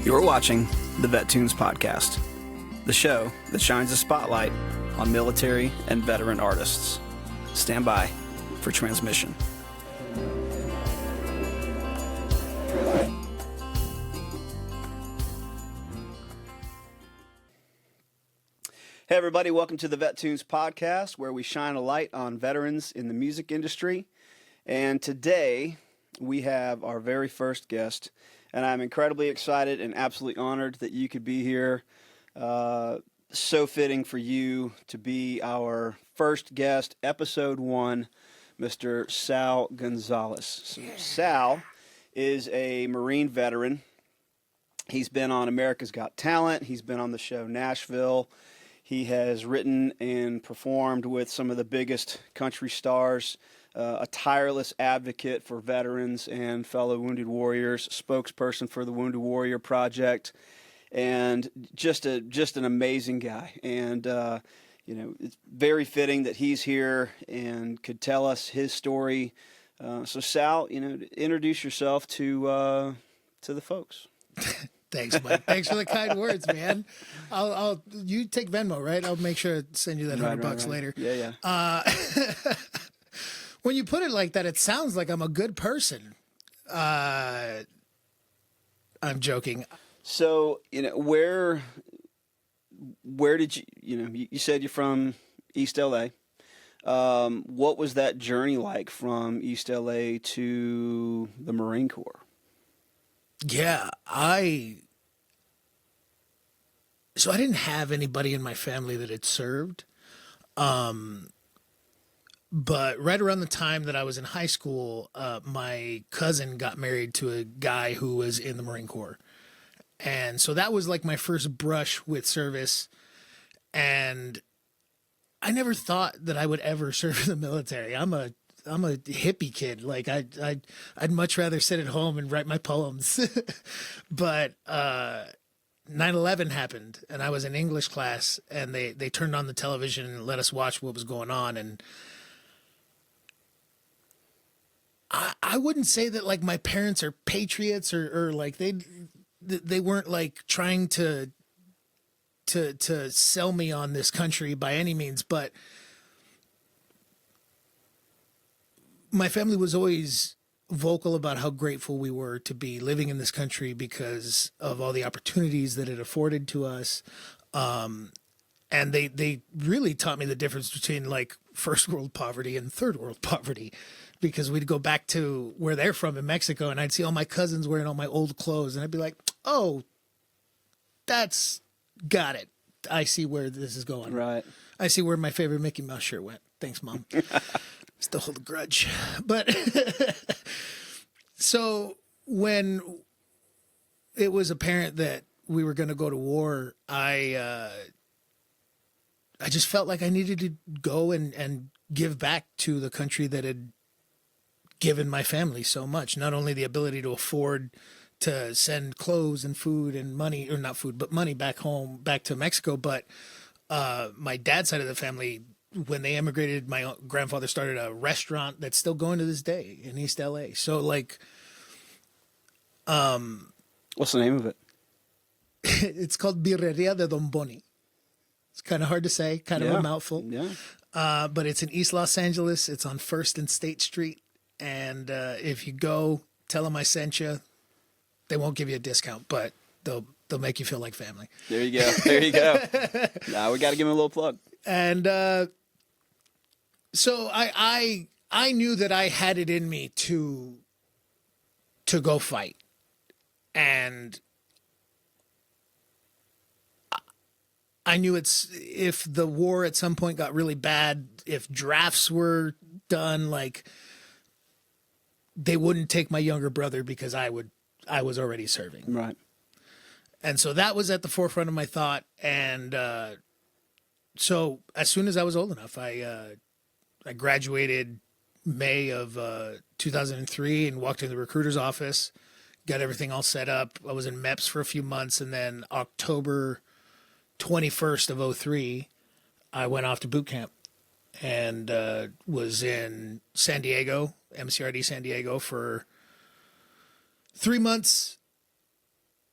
You're watching the VetTunes Podcast, the show that shines a spotlight on military and veteran artists. Stand by for transmission. Hey everybody, welcome to the VetTunes Podcast, where we shine a light on veterans in the music industry. And today we have our very first guest, and I'm incredibly excited and absolutely honored that you could be here. So fitting for you to be our first guest, episode 1, Mr. Sal Gonzalez. So Sal is a Marine veteran. He's been on America's Got Talent. He's been on the show Nashville. He has written and performed with some of the biggest country stars, a tireless advocate for veterans and fellow wounded warriors, spokesperson for the Wounded Warrior Project, and just an amazing guy. And it's very fitting that he's here and could tell us his story. So Sal, introduce yourself to the folks. Thanks, Mike. Thanks for the kind words, man. I'll you take Venmo, right? I'll make sure to send you that $100 later. Yeah. When you put it like that, it sounds like I'm a good person. I'm joking. So, where did you said you're from East LA. What was that journey like from East LA to the Marine Corps? Yeah, I didn't have anybody in my family that had served. But right around the time that I was in high school, my cousin got married to a guy who was in the Marine Corps. And so that was like my first brush with service. And I never thought that I would ever serve in the military. I'm a hippie kid. Like I'd much rather sit at home and write my poems. But 9/11 happened, and I was in English class, and they turned on the television and let us watch what was going on. And I wouldn't say that like my parents are patriots or like they weren't like trying to sell me on this country by any means, but my family was always vocal about how grateful we were to be living in this country because of all the opportunities that it afforded to us. And they really taught me the difference between like first world poverty and third world poverty, because we'd go back to where they're from in Mexico, and I'd see all my cousins wearing all my old clothes, and I'd be like, oh, got it. I see where this is going. Right. I see where my favorite Mickey Mouse shirt went. Thanks, Mom. Still hold a grudge. But so when it was apparent that we were going to go to war, I just felt like I needed to go and give back to the country that had given my family so much. Not only the ability to afford to send clothes and food and money, or not food, but money back home, back to Mexico, but my dad's side of the family, when they immigrated, my grandfather started a restaurant that's still going to this day in East LA. So like, What's the name of it? It's called Birreria de Don Boni. It's kind of hard to say, kind of a mouthful. Yeah. But it's in East Los Angeles. It's on 1st and State Street. And if you go, tell them I sent you. They won't give you a discount, but they'll make you feel like family. There you go. There you go. Now we got to give him a little plug. And so I knew that I had it in me to go fight. And I knew if the war at some point got really bad, if drafts were done, like they wouldn't take my younger brother because I was already serving. Right. And so that was at the forefront of my thought. And so as soon as I was old enough, I graduated May of 2003 and walked into the recruiter's office, got everything all set up. I was in MEPS for a few months, and then October 21st of 03, I went off to boot camp and was in San Diego, MCRD San Diego, for 3 months.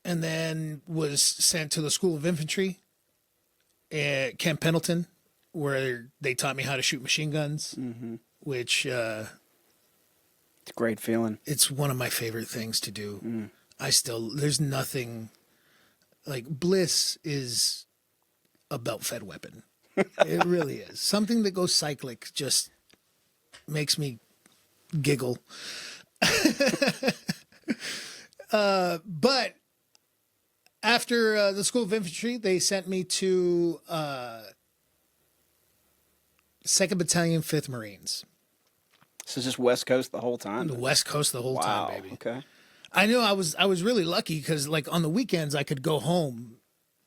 and then was sent to the School of Infantry at Camp Pendleton, where they taught me how to shoot machine guns, which It's a great feeling. it's one of my favorite things to do. There's nothing like bliss is a belt-fed weapon. It really is. Something that goes cyclic just makes me giggle. But after the School of Infantry, they sent me to 2nd Battalion, 5th Marines. So just West Coast the whole time? The West Coast the whole Wow. time, baby. Okay. I knew I was really lucky because like on the weekends I could go home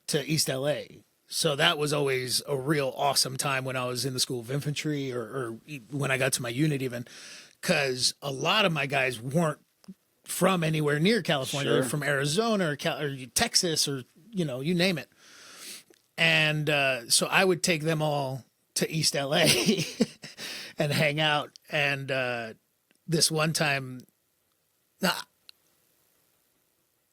to East LA. So that was always a real awesome time when I was in the School of Infantry or when I got to my unit even, because a lot of my guys weren't from anywhere near California. Sure. They're from Arizona or Texas or, you name it. And so I would take them all to East LA and hang out. And this one time,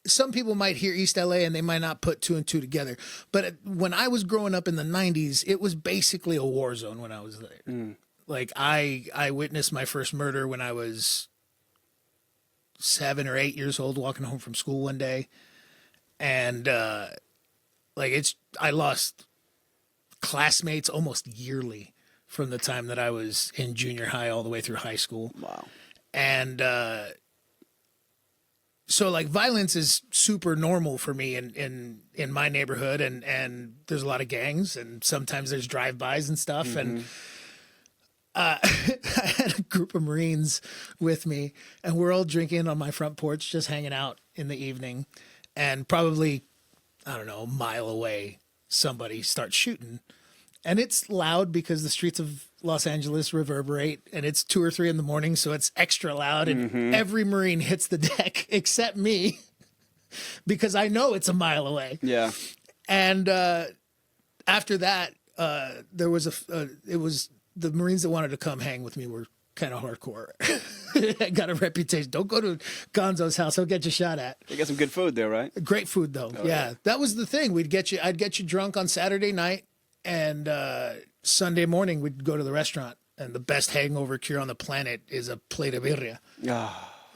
some people might hear East LA and they might not put two and two together. But when I was growing up in the 90s, it was basically a war zone when I was there. Like I witnessed my first murder when I was 7 or 8 years old, walking home from school one day. And I lost classmates almost yearly from the time that I was in junior high all the way through high school. Wow. And so like violence is super normal for me in my neighborhood, and there's a lot of gangs and sometimes there's drive-bys and stuff. And I had a group of Marines with me and we're all drinking on my front porch, just hanging out in the evening, and probably, I don't know, a mile away, somebody starts shooting. And it's loud because the streets of Los Angeles reverberate, and it's 2 or 3 in the morning, so it's extra loud. And every Marine hits the deck except me because I know it's a mile away. Yeah. And after that, there was it was the Marines that wanted to come hang with me were kind of hardcore. I got a reputation. Don't go to Gonzo's house; he'll get you shot at. You got some good food there, right? Great food though. Yeah, that was the thing. I'd get you drunk on Saturday night. And Sunday morning, we'd go to the restaurant, and the best hangover cure on the planet is a plate of birria.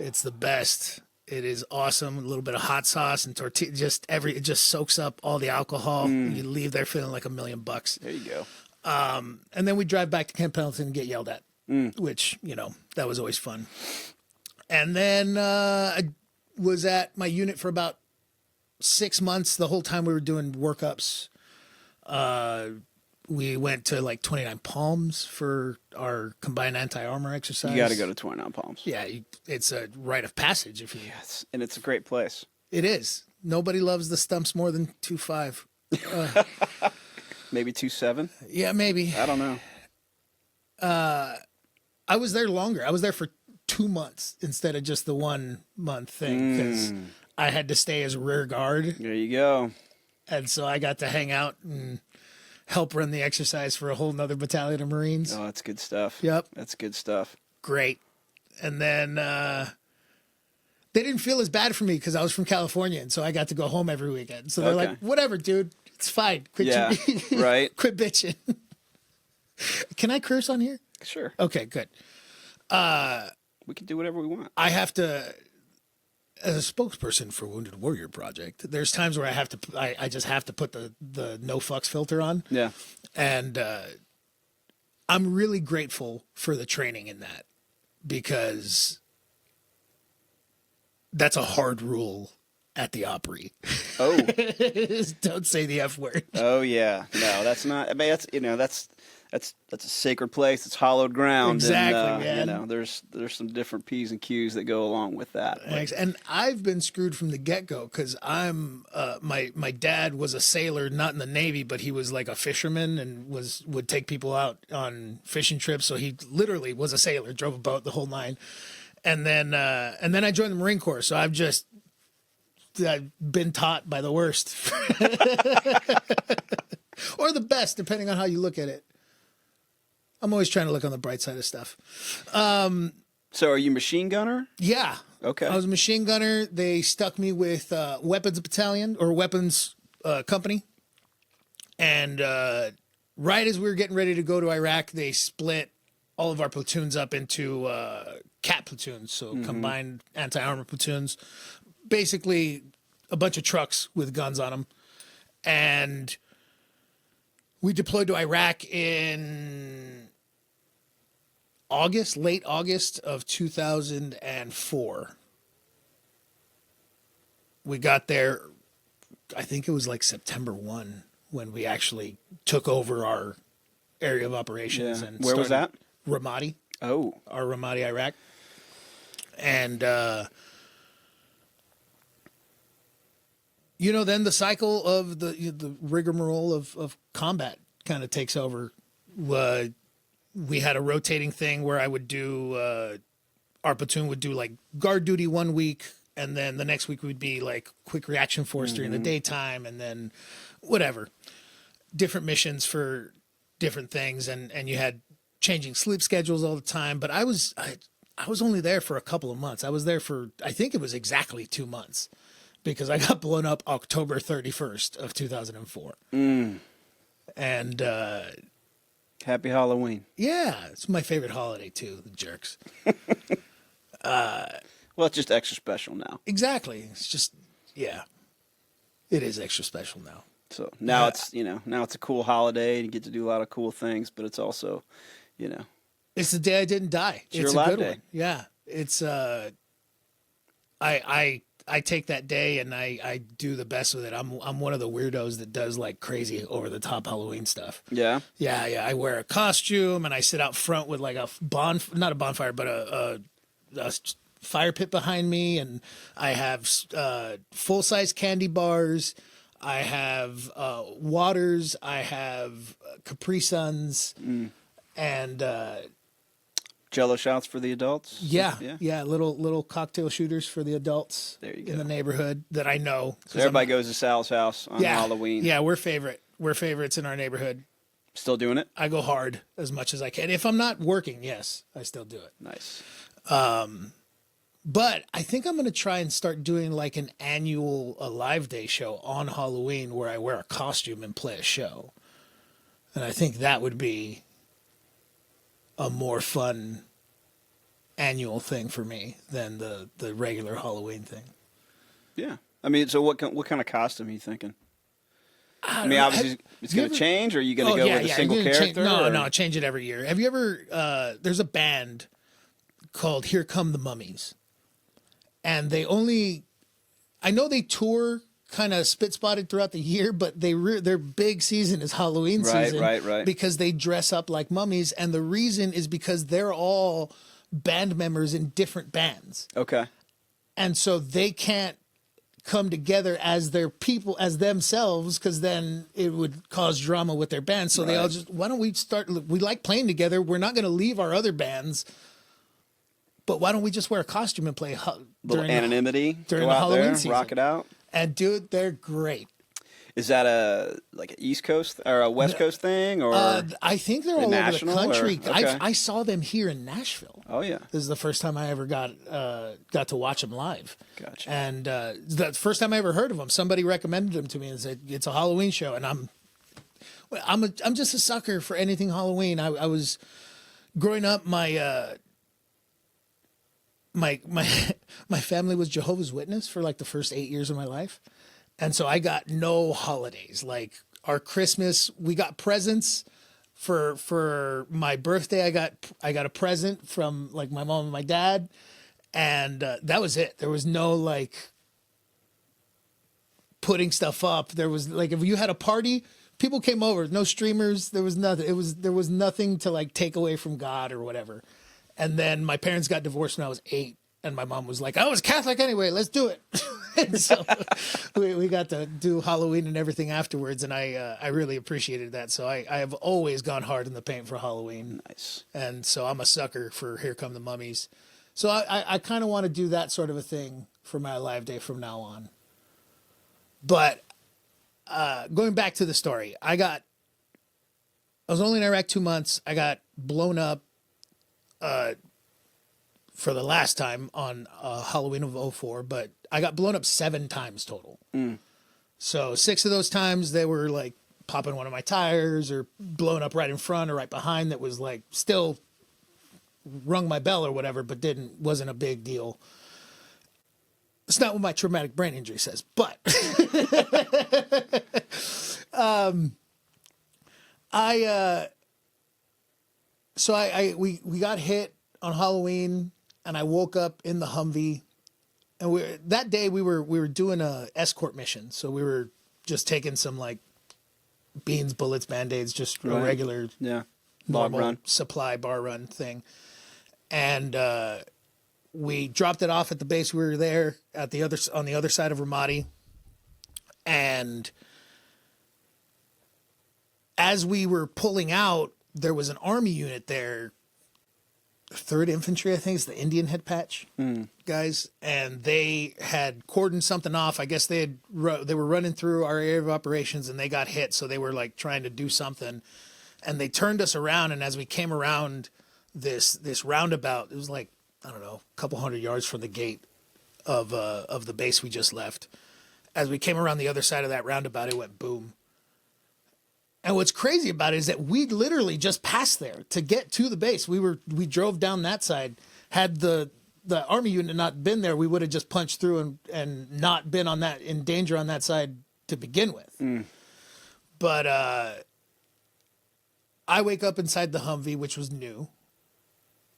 It's the best. It is awesome. A little bit of hot sauce and tortilla. It just soaks up all the alcohol. You leave there feeling like $1 million. There you go. And then we drive back to Camp Pendleton and get yelled at, which, that was always fun. And then I was at my unit for about 6 months. The whole time we were doing workups. We went to like 29 Palms for our combined anti-armor exercise. You got to go to 29 Palms. Yeah, it's a rite of passage. Yes, and it's a great place. It is. Nobody loves the stumps more than 2.5. Maybe 2.7. Yeah, maybe. I don't know. I was there longer. I was there for 2 months instead of just the 1 month thing because I had to stay as rear guard. There you go. And so I got to hang out and help run the exercise for a whole nother battalion of Marines. Oh, that's good stuff. Yep. That's good stuff. Great. And then they didn't feel as bad for me because I was from California, and so I got to go home every weekend. So they're like, whatever, dude. It's fine. Quit right. Quit bitching. Can I curse on here? Sure. Okay, good. We can do whatever we want. I have to... As a spokesperson for Wounded Warrior Project, there's times where I just have to put the no fucks filter on. Yeah. And I'm really grateful for the training in that because that's a hard rule at the Opry. Oh. Don't say the F word. Oh yeah. No, that's not. I mean, that's a sacred place. It's hallowed ground. Exactly, and, man. There's some different P's and Q's that go along with that. Thanks. And I've been screwed from the get-go because I'm my dad was a sailor, not in the Navy, but he was like a fisherman and would take people out on fishing trips. So he literally was a sailor, drove a boat, the whole nine. And then I joined the Marine Corps. So I've been taught by the worst or the best, depending on how you look at it. I'm always trying to look on the bright side of stuff. So are you machine gunner? Yeah. Okay. I was a machine gunner. They stuck me with weapons battalion or weapons company. And right as we were getting ready to go to Iraq, they split all of our platoons up into CAT platoons, so combined anti-armor platoons. Basically, a bunch of trucks with guns on them. And we deployed to Iraq in late August of 2004. We got there, I think it was like September 1 when we actually took over our area of operations. Yeah. And Where was that? Ramadi. Oh. Our Ramadi, Iraq. And, then the cycle of the rigmarole of combat kind of takes over. We had a rotating thing where I would do, our platoon would do like guard duty 1 week, and then the next week would be like quick reaction force during the daytime, and then whatever. Different missions for different things, and you had changing sleep schedules all the time. But I was only there for a couple of months. I was there for, I think it was exactly 2 months, because I got blown up October 31st of 2004. And Happy Halloween. yeah, it's my favorite holiday too, the jerks. Well, it's just extra special now. Exactly. It's just, yeah, it is extra special now. So now it's a cool holiday and you get to do a lot of cool things, but it's also, It's the day I didn't die. It's your a live good day. one. Yeah. It's I take that day and I do the best with it. I'm one of the weirdos that does like crazy over the top Halloween stuff. Yeah. Yeah. I wear a costume and I sit out front with like not a bonfire, but a fire pit behind me, and I have full size candy bars. I have waters. I have Capri Suns, and Jello shots for the adults. yeah, little cocktail shooters for the adults There you go. in the neighborhood that I know. So everybody goes to Sal's house on Halloween. Yeah, we're favorites in our neighborhood. Still doing it? I go hard as much as I can. If I'm not working, yes, I still do it. Nice. But I think I'm going to try and start doing like an annual live day show on Halloween where I wear a costume and play a show. And I think that would be a more fun annual thing for me than the regular Halloween thing. Yeah. I mean, so what kind of costume are you thinking? I mean, obviously it's going to change, or are you going to go with a single character? No, change it every year. Have you ever, there's a band called Here Come the Mummies. And I know they tour kind of spit-spotted throughout the year, but their big season is Halloween season. Right. Because they dress up like mummies. And the reason is because they're all band members in different bands. Okay. And so they can't come together as their people, as themselves, because then it would cause drama with their band. So they all why don't we we like playing together. We're not going to leave our other bands. But why don't we just wear a costume and play Little anonymity during go the out Halloween there, season? rock it out. And dude, they're great. Is that an East Coast or a West Coast thing, or I think they're all over the national, country. or- okay. I saw them here in Nashville. Oh yeah, This is the first time I ever got to watch them live. Gotcha. And the first time I ever heard of them, somebody recommended them to me and said it's a Halloween show, and I'm just a sucker for anything Halloween. I was growing up, my family was Jehovah's Witness for like the first 8 years of my life. And so I got no holidays. Like our Christmas, we got presents for my birthday. I got a present from like my mom and my dad. And that was it. There was no like putting stuff up. There was like, if you had a party, people came over, no streamers. There was nothing. There was nothing to like take away from God or whatever. And then my parents got divorced when I was 8, and my mom was like, I was Catholic anyway, let's do it. And so we got to do Halloween and everything afterwards, and I really appreciated that. So I have always gone hard in the paint for Halloween. nice. And so I'm a sucker for Here Come the Mummies. So I kind of want to do that sort of a thing for my live day from now on. But going back to the story, I was only in Iraq 2 months. I got blown up for the last time on Halloween of '04, but I got blown up 7 times total. So 6 of those times they were like popping one of my tires or blowing up right in front or right behind that was like still rung my bell or whatever, but wasn't a big deal. It's not what my traumatic brain injury says, but we got hit on Halloween, and I woke up in the Humvee, and that day we were doing a escort mission, so we were just taking some like beans, bullets, Band-Aids, just a regular normal supply bar run thing, and we dropped it off at the base. We were there on the other side of Ramadi, and as we were pulling out, there was an army unit there, 3rd Infantry, I think is the Indian head patch guys, and they had cordoned something off. I guess they were running through our area of operations, and they got hit, so they were like trying to do something, and they turned us around. And as we came around this roundabout, it was like, I don't know, a couple hundred yards from the gate of the base we just left. As we came around the other side of that roundabout, it went boom. And what's crazy about it is that we literally just passed there to get to the base. We drove down that side. Had the army unit not been there, we would have just punched through and not been in danger on that side to begin with. But I wake up inside the Humvee, which was new.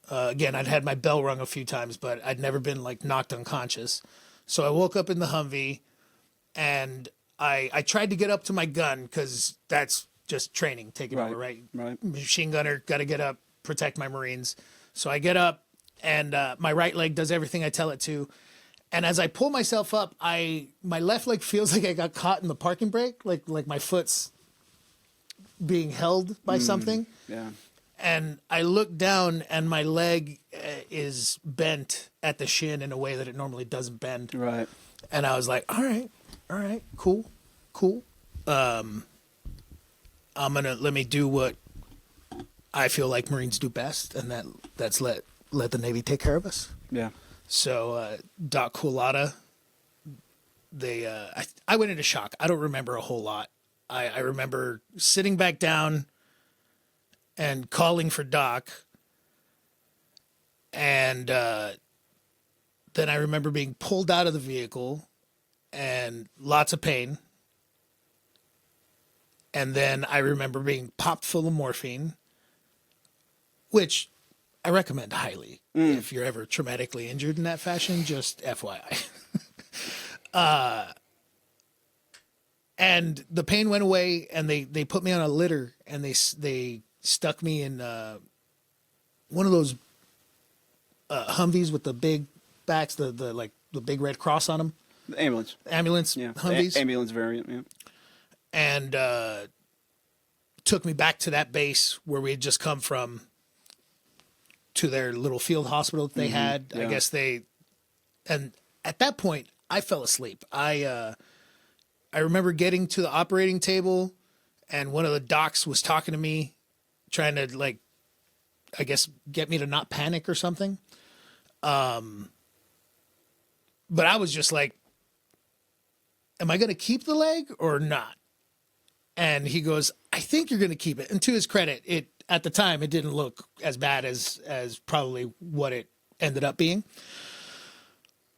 Again, I'd had my bell rung a few times, but I'd never been like knocked unconscious. So I woke up in the Humvee, and I tried to get up to my gun because that's just training taking over, right? Machine gunner, got to get up, protect my Marines. So I get up, and my right leg does everything I tell it to. And as I pull myself up, my left leg feels like I got caught in the parking brake, like my foot's being held by something. Yeah. And I look down, and my leg is bent at the shin in a way that it normally doesn't bend. Right. And I was like, all right, cool. Let me do what I feel like Marines do best, and that's let the Navy take care of us. Yeah. So Doc Coolata, I went into shock. I don't remember a whole lot. I remember sitting back down and calling for Doc, and then I remember being pulled out of the vehicle and lots of pain. And then I remember being popped full of morphine, which I recommend highly if you're ever traumatically injured in that fashion, just FYI. And the pain went away, and they put me on a litter, and they stuck me in one of those Humvees with the big backs, the big red cross on them. The ambulance. Yeah. Humvees. Ambulance variant, yeah. And took me back to that base where we had just come from, to their little field hospital that they had. Yeah. I guess and at that point I fell asleep. I remember getting to the operating table, and one of the docs was talking to me, trying to like, I guess, get me to not panic or something. But I was just like, am I going to keep the leg or not? And he goes, I think you're going to keep it. And to his credit, at the time, it didn't look as bad as probably what it ended up being.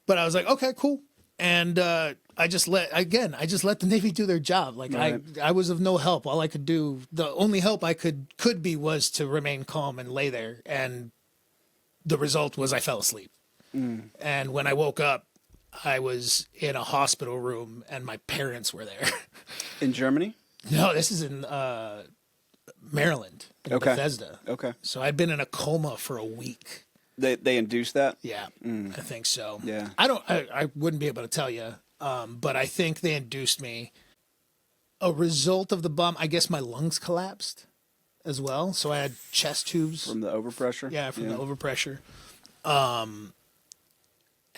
But I was like, okay, cool. And I just let the Navy do their job. Like, right. I was of no help. All I could do, the only help I could be was to remain calm and lay there. And the result was I fell asleep. And when I woke up, I was in a hospital room, and my parents were there. In Germany? No, this is in Maryland, in Bethesda. Okay. So I'd been in a coma for a week. They induced that? Yeah, I think so. Yeah. I wouldn't be able to tell you, but I think they induced me. A result of the bomb, I guess my lungs collapsed as well. So I had chest tubes. From the overpressure? Yeah, from the overpressure.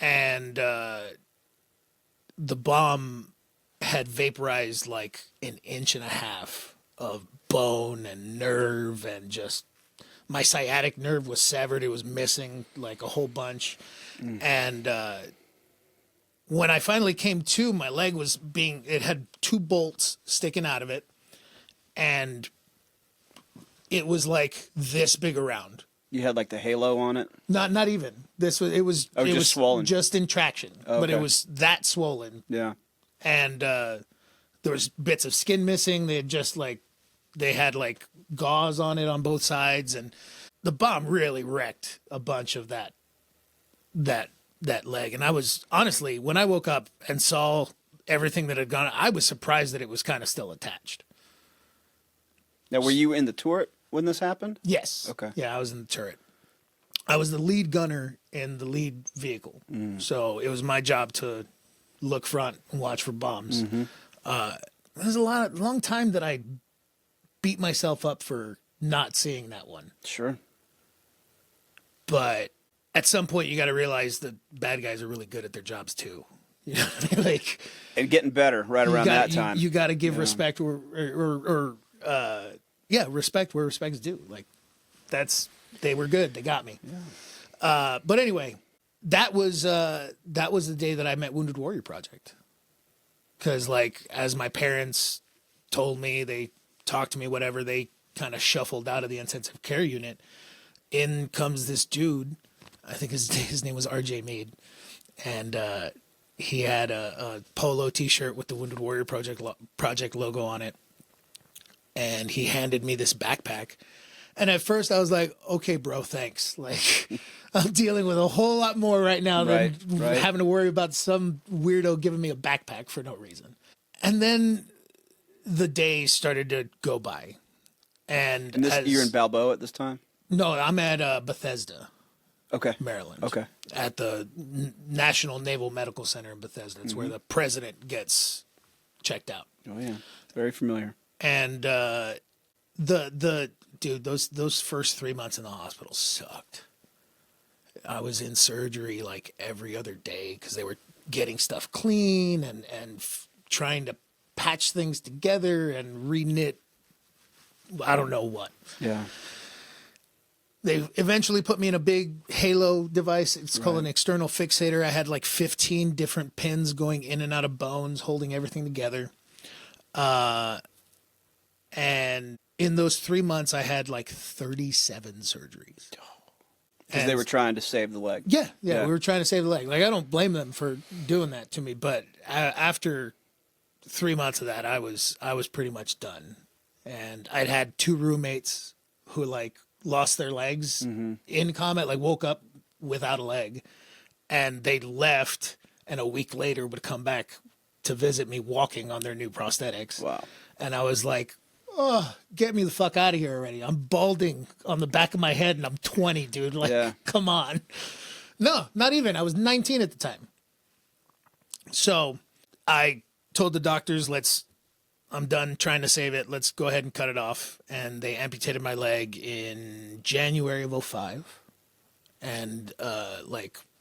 And the bomb had vaporized like 1.5 inches of bone and nerve, and just My sciatic nerve was severed. It was missing like a whole bunch. And when I finally came to, my leg was it had 2 bolts sticking out of it. And it was like this big around. You had like the halo on it? Not even. It was just swollen. Just in traction. Okay. But it was that swollen. Yeah. And there was bits of skin missing. They had like gauze on it on both sides, and the bomb really wrecked a bunch of that leg. And I was honestly, when I woke up and saw everything that had gone, I was surprised that it was kind of still attached. Now, were you in the turret when this happened? Yes. Okay. Yeah, I was in the turret. I was the lead gunner in the lead vehicle, so it was my job to look front and watch for bombs. It was a long time that I beat myself up for not seeing that one. Sure. But at some point, you got to realize that bad guys are really good at their jobs too. You know what I mean? Like, and getting better that time. You got to give respect respect where respect's due. Like, they were good. They got me. Yeah. But anyway, that was the day that I met Wounded Warrior Project. Because, like, as my parents told me, they talked to me, whatever, they kind of shuffled out of the intensive care unit. In comes this dude. I think his name was RJ Meade. And he had a polo T-shirt with the Wounded Warrior Project logo on it. And he handed me this backpack. And at first I was like, okay, bro, thanks. Like, I'm dealing with a whole lot more right now than having to worry about some weirdo giving me a backpack for no reason. And then the days started to go by. And you're in Balboa at this time? No, I'm at Bethesda, okay, Maryland. Okay. At the National Naval Medical Center in Bethesda. It's where the president gets checked out. Oh, yeah. Very familiar. And dude, those first 3 months in the hospital sucked. I was in surgery like every other day because they were getting stuff clean and trying to patch things together and reknit. I don't know what. Yeah. They eventually put me in a big halo device. It's called an external fixator. I had like 15 different pins going in and out of bones, holding everything together. And in those 3 months, I had like 37 surgeries. Because they were trying to save the leg. Yeah, we were trying to save the leg. Like, I don't blame them for doing that to me, but after 3 months of that, I was pretty much done. And I'd had 2 roommates who like lost their legs in combat, like woke up without a leg, and they left, and a week later would come back to visit me walking on their new prosthetics. Wow. And I was like, oh, get me the fuck out of here already. I'm balding on the back of my head and I'm 20, dude. Like, come on. No, not even. I was 19 at the time. So I told the doctors, I'm done trying to save it. Let's go ahead and cut it off. And they amputated my leg in January of 2005. And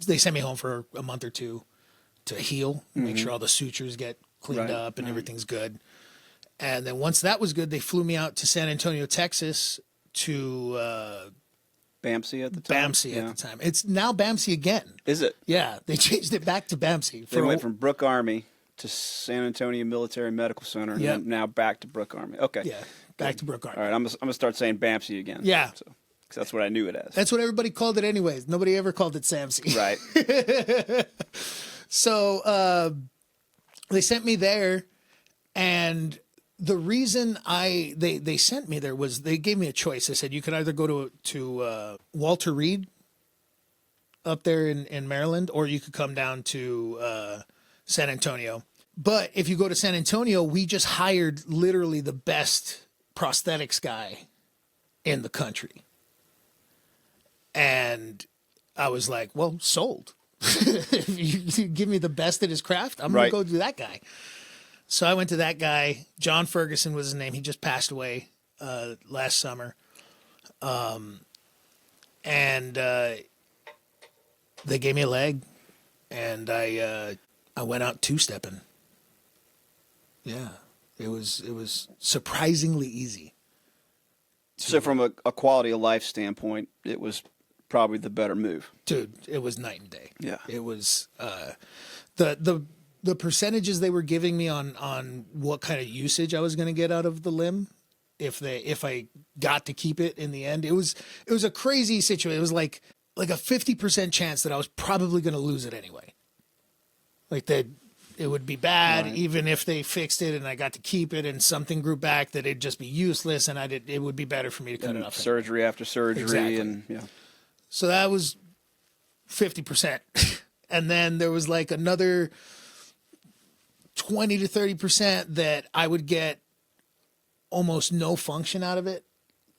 they sent me home for a month or two to heal, make sure all the sutures get cleaned up and everything's good. And then once that was good, they flew me out to San Antonio, Texas to BAMC at the time? BAMC at the time. It's now BAMC again. Is it? Yeah, they changed it back to BAMC. They went from Brooke Army to San Antonio Military Medical Center, and then now back to Brooke Army. Okay. Yeah, back to Brooke Army. All right, I'm gonna start saying BAMC again. Yeah. So, 'cause that's what I knew it as. That's what everybody called it anyways. Nobody ever called it SAMC. Right. So they sent me there, and the reason they sent me there was they gave me a choice. They said you could either go to Walter Reed up there in Maryland, or you could come down to San Antonio. But if you go to San Antonio, we just hired literally the best prosthetics guy in the country. And I was like, well, sold. If you give me the best at his craft, I'm going to go do that guy. So I went to that guy. John Ferguson was his name. He just passed away last summer. And they gave me a leg, and I went out two-stepping. Yeah, it was surprisingly easy. So from a quality of life standpoint, it was probably the better move. Dude, it was night and day. Yeah. It was the percentages they were giving me on what kind of usage I was going to get out of the limb if I got to keep it in the end. It was a crazy situation. It was like a 50% chance that I was probably going to lose it anyway. Like that it would be bad, right, even if they fixed it and I got to keep it and something grew back, that it'd just be useless and it would be better for me to cut it off. Surgery after surgery. Exactly. And yeah. So that was 50%. And then there was like another 20 to 30% that I would get almost no function out of it.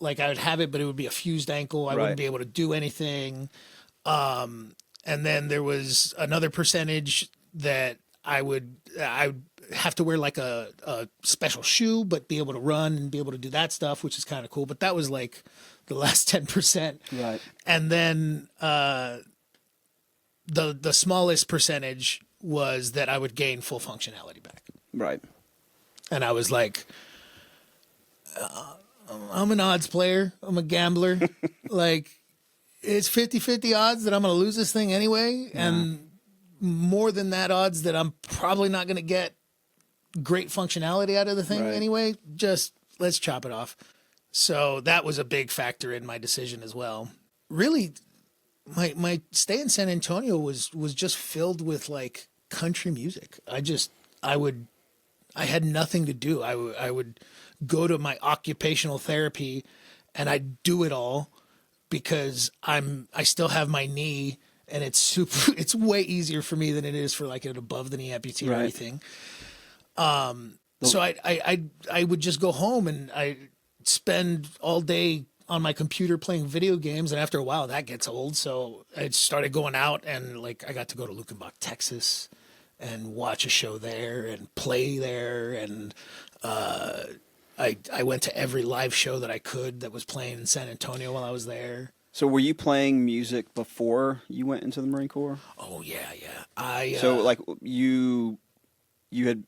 Like I would have it, but it would be a fused ankle. I wouldn't be able to do anything. And then there was another percentage that I would have to wear like a special shoe, but be able to run and be able to do that stuff, which is kind of cool. But that was like the last 10%. Right. And then the smallest percentage was that I would gain full functionality back. Right. And I was like, I'm an odds player. I'm a gambler. Like, it's 50-50 odds that I'm going to lose this thing anyway. Yeah. And more than that odds that I'm probably not going to get great functionality out of the thing anyway. Just let's chop it off. So that was a big factor in my decision as well. Really, my stay in San Antonio was just filled with like country music. I had nothing to do. I would go to my occupational therapy and I'd do it all because I still have my knee. And it's way easier for me than it is for like an above the knee amputee or anything. So I would just go home and I spend all day on my computer playing video games. And after a while that gets old. So I started going out and like, I got to go to Luckenbach, Texas and watch a show there and play there. And, I went to every live show that I could that was playing in San Antonio while I was there. So were you playing music before you went into the Marine Corps? Oh yeah. So like you had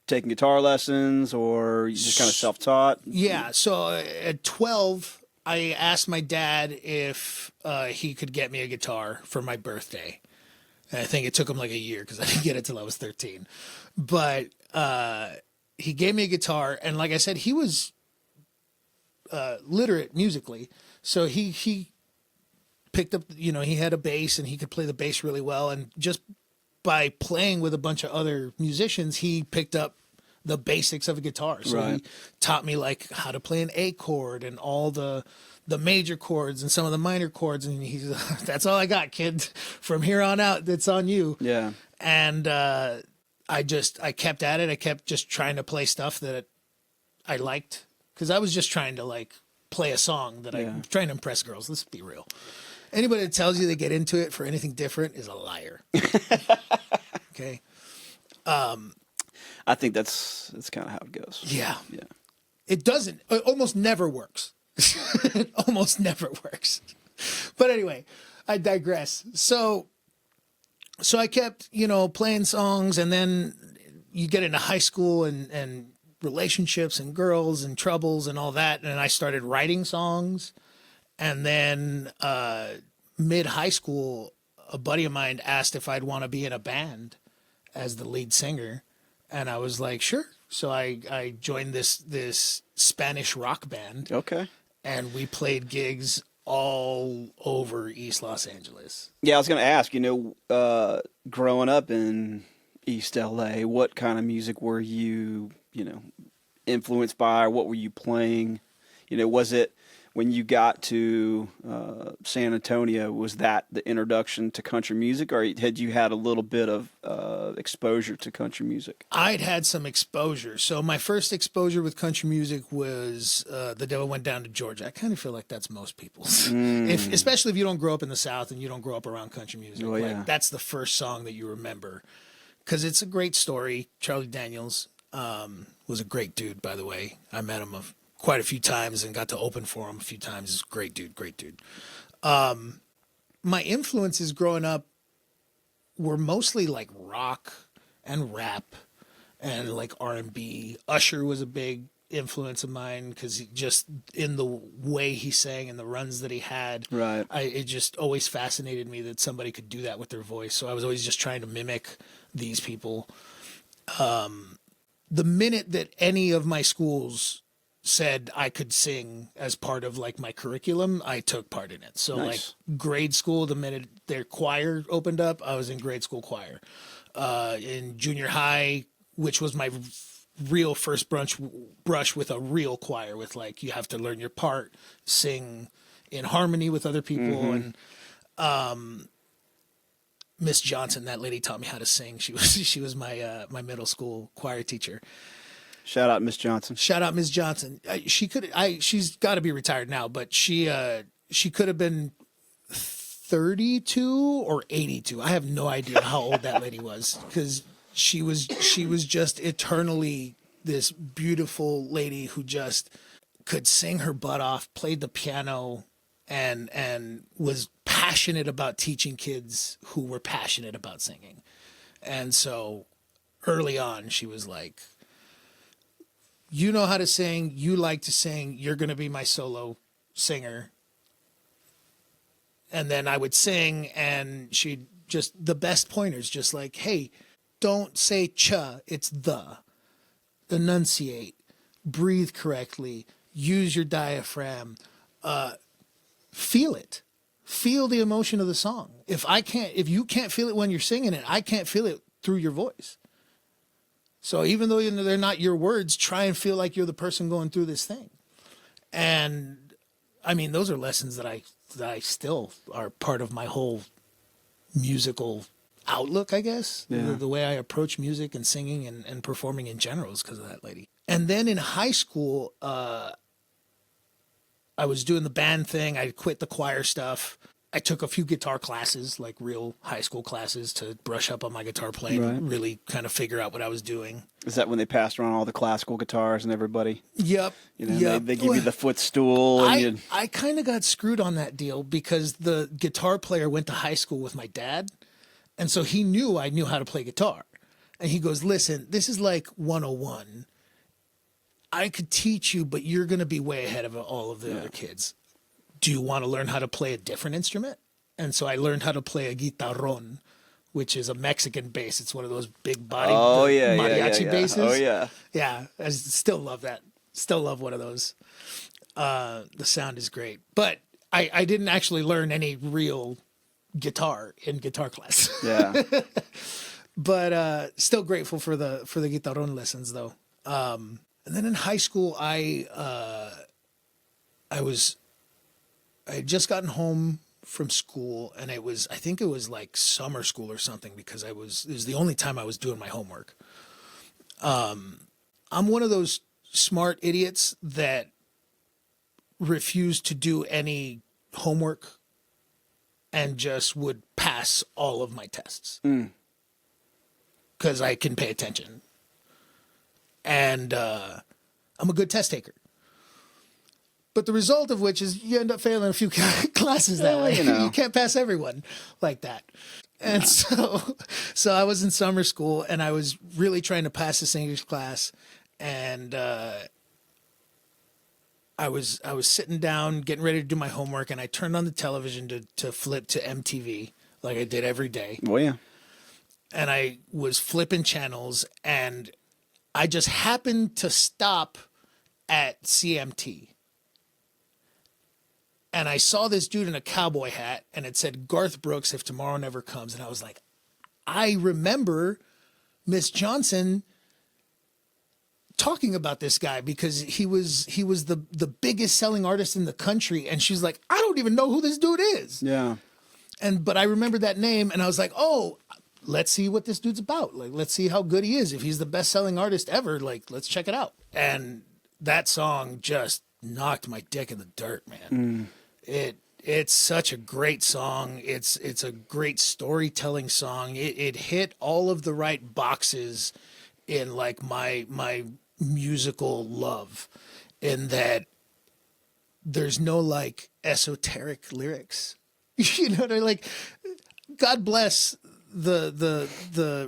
taken guitar lessons or you just kind of self-taught? Yeah. So at 12, I asked my dad if he could get me a guitar for my birthday. And I think it took him like a year because I didn't get it till I was 13. But he gave me a guitar, and like I said, he was literate musically, so he picked up, he had a bass and he could play the bass really well. And just by playing with a bunch of other musicians, he picked up the basics of a guitar. So he taught me like how to play an A chord and all the major chords and some of the minor chords. And he's, that's all I got, kid. From here on out, it's on you. Yeah. And I kept at it. I kept just trying to play stuff that I liked. Cause I was just trying to like play a song that I'm trying to impress girls. Let's be real. Anybody that tells you they get into it for anything different is a liar. Okay. I think that's kind of how it goes. Yeah. Yeah. It doesn't. It almost never works. It almost never works. But anyway, I digress. So I kept, playing songs, and then you get into high school and relationships and girls and troubles and all that. And I started writing songs. And then mid-high school, a buddy of mine asked if I'd want to be in a band as the lead singer. And I was like, sure. So I joined this Spanish rock band. Okay. And we played gigs all over East Los Angeles. Yeah, I was going to ask, growing up in East LA, what kind of music were you, influenced by, or what were you playing? Was it when you got to San Antonio, was that the introduction to country music, or had you had a little bit of exposure to country music? I'd had some exposure. So my first exposure with country music was The Devil Went Down to Georgia. I kind of feel like that's most people's. Especially if you don't grow up in the South and you don't grow up around country music. Oh, yeah. That's the first song that you remember. Because it's a great story. Charlie Daniels was a great dude, by the way. I met him quite a few times and got to open for him a few times. He's a great dude. My influences growing up were mostly like rock and rap and like R&B. Usher was a big influence of mine because just in the way he sang and the runs that he had, Right. It just always fascinated me that somebody could do that with their voice. So I was always just trying to mimic these people. The minute that any of my schools said I could sing as part of like my curriculum, I took part in it. So Nice. like grade school, the minute their choir opened up, I was in grade school choir. In junior high, which was my real first brush with a real choir, with like you have to learn your part, sing in harmony with other people. And Miss Johnson, that lady, taught me how to sing. She was my my middle school choir teacher. Shout out Miss Johnson. Shout out Miss Johnson. She's got to be retired now, but she could have been 32 or 82. I have no idea how old that lady was, because she was just eternally this beautiful lady who just could sing her butt off, played the piano, and was passionate about teaching kids who were passionate about singing. And so early on, she was like, you know how to sing, you like to sing, you're going to be my solo singer. And then I would sing, and she'd just, the best pointers, just like, hey, don't say cha, it's the. Enunciate, breathe correctly, use your diaphragm, feel it. Feel the emotion of the song. If you can't feel it when you're singing it, I can't feel it through your voice. So even though they're not your words, try and feel like you're the person going through this thing. And I mean, those are lessons that I still are part of my whole musical outlook, I guess. Yeah. The way I approach music and singing and performing in general is because of that lady. And then in high school, I was doing the band thing. I quit the choir stuff. I took a few guitar classes, like real high school classes, to brush up on my guitar playing, Right. really kind of figure out what I was doing. Is that when they passed around all the classical guitars and everybody? Yep. You know, Yep. they give you the footstool. And I kind of got screwed on that deal because the guitar player went to high school with my dad. And so he knew I knew how to play guitar. And he goes, listen, this is like 101. I could teach you, but you're going to be way ahead of all of the other kids. Do you want to learn how to play a different instrument? And so I learned how to play a guitarrón, which is a Mexican bass. It's one of those big body mariachi basses. Oh, yeah. Yeah, I still love that. Still love one of those. The sound is great. But I didn't actually learn any real guitar in guitar class. Yeah. But still grateful for the guitarón lessons, though. And then in high school, I had just gotten home from school, and I think it was like summer school or something, because it was the only time I was doing my homework. I'm one of those smart idiots that refused to do any homework and just would pass all of my tests because I can pay attention. And I'm a good test taker. But the result of which is you end up failing a few classes that way. You know. You can't pass everyone like that. And so I was in summer school, and I was really trying to pass this English class. And I was sitting down, getting ready to do my homework, and I turned on the television to flip to MTV like I did every day. Well, yeah. And I was flipping channels, and I just happened to stop at CMT. And I saw this dude in a cowboy hat, and it said Garth Brooks, If Tomorrow Never Comes. And I was like, I remember Miss Johnson talking about this guy because he was the biggest selling artist in the country. And she's like, I don't even know who this dude is. Yeah. But I remembered that name, and I was like, oh, let's see what this dude's about. Like, let's see how good he is. If he's the best selling artist ever, like, let's check it out. And that song just knocked my dick in the dirt, man. It's such a great song. It's a great storytelling song. It hit all of the right boxes in like my musical love, in that there's no like esoteric lyrics. You know, they're like, God bless the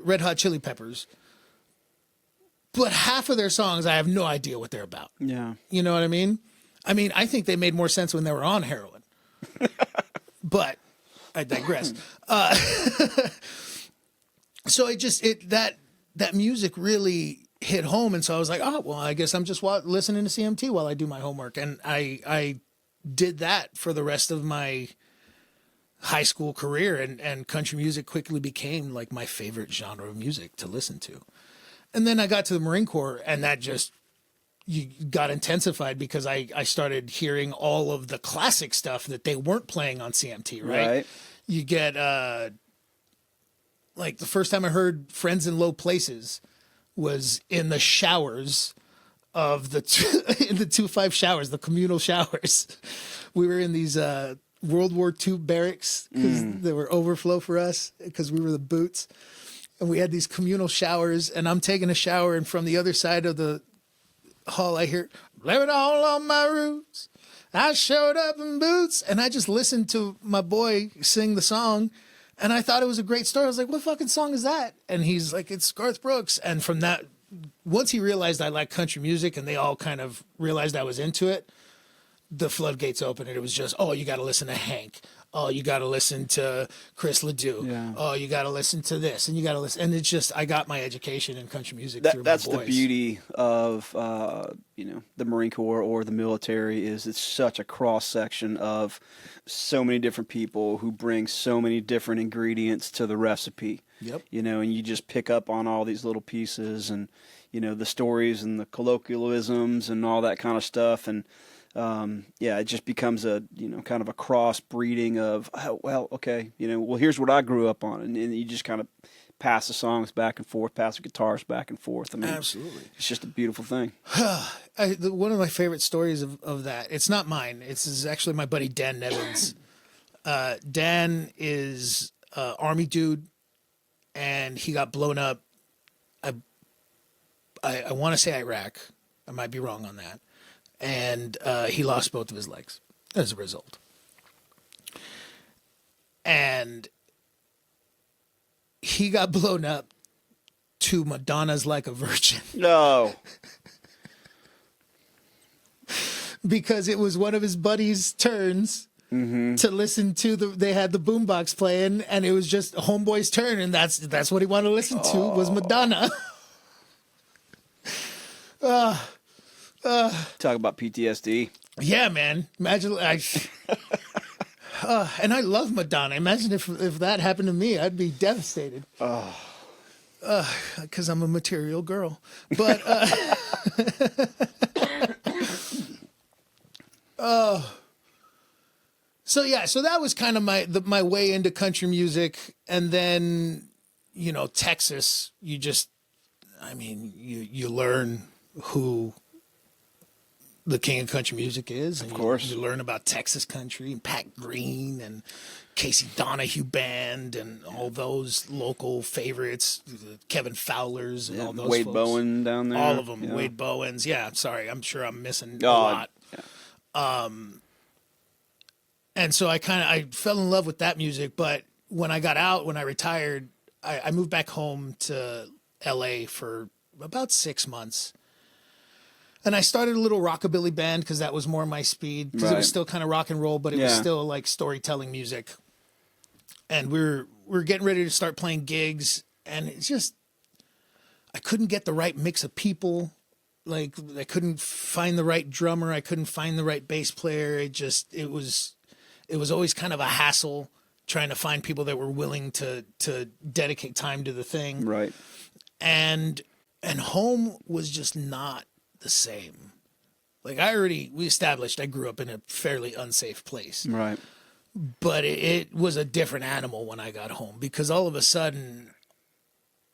Red Hot Chili Peppers, But half of their songs, I have no idea what they're about. Yeah. You know what I mean? I think they made more sense when they were on heroin. But I digress. So that music really hit home, and so I was like, oh well, I guess I'm just listening to CMT while I do my homework, and I did that for the rest of my high school career, and country music quickly became like my favorite genre of music to listen to. And then I got to the Marine Corps, and that just got intensified because I started hearing all of the classic stuff that they weren't playing on CMT, right? You get like the first time I heard Friends in Low Places was in the showers of in the 2-5 showers, the communal showers. We were in these World War II barracks because they were overflow for us because we were the boots. And we had these communal showers, and I'm taking a shower, and from the other side of the hall, I hear, "Blame it all on my roots. I showed up in boots." And I just listened to my boy sing the song, and I thought it was a great story. I was like, what fucking song is that? And he's like, it's Garth Brooks. And from that, once he realized I liked country music, and they all kind of realized I was into it, the floodgates opened, and it was just, oh, you got to listen to Hank. Oh, you got to listen to Chris Ledoux. Yeah. Oh, you got to listen to this, and you got to listen. And it's just, I got my education in country music through That's my the boys. beauty of the Marine Corps or the military, is it's such a cross section of so many different people who bring so many different ingredients to the recipe. Yep. And you just pick up on all these little pieces, and the stories and the colloquialisms and all that kind of stuff, and it just becomes a kind of a cross breeding of, oh, well, okay, well, here's what I grew up on, and you just kind of pass the songs back and forth, pass the guitars back and forth. I mean, absolutely, it's just a beautiful thing. One of my favorite stories of that, it's not mine, it's actually my buddy Dan Nevins. Dan is an Army dude, and he got blown up. I want to say Iraq. I might be wrong on that. And he lost both of his legs as a result. And he got blown up to Madonna's Like a Virgin. No. Because it was one of his buddies' turns to listen to they had the boombox playing, and it was just homeboy's turn, and that's what he wanted to listen to was Madonna. Talk about PTSD. Yeah, man. Imagine and I love Madonna. Imagine if that happened to me, I'd be devastated. Because I'm a material girl. But so that was kind of my way into country music, and then Texas. You learn who the king of country music is. Of course. You learn about Texas country and Pat Green and Casey Donahue Band and all those local favorites, Kevin Fowlers and all those Wade folks. Bowen down there. All of them. Yeah. Wade Bowens. Yeah, sorry. I'm sure I'm missing a lot. Yeah. And so I fell in love with that music. But when I got out, when I retired, I moved back home to LA for about 6 months. And I started a little rockabilly band because that was more my speed. Because it was still kind of rock and roll, but it was still like storytelling music. And we're getting ready to start playing gigs, and it's just, I couldn't get the right mix of people. Like, I couldn't find the right drummer. I couldn't find the right bass player. It was always kind of a hassle trying to find people that were willing to dedicate time to the thing. Right. And home was just not the same. Like, we established I grew up in a fairly unsafe place. Right. But it was a different animal when I got home, because all of a sudden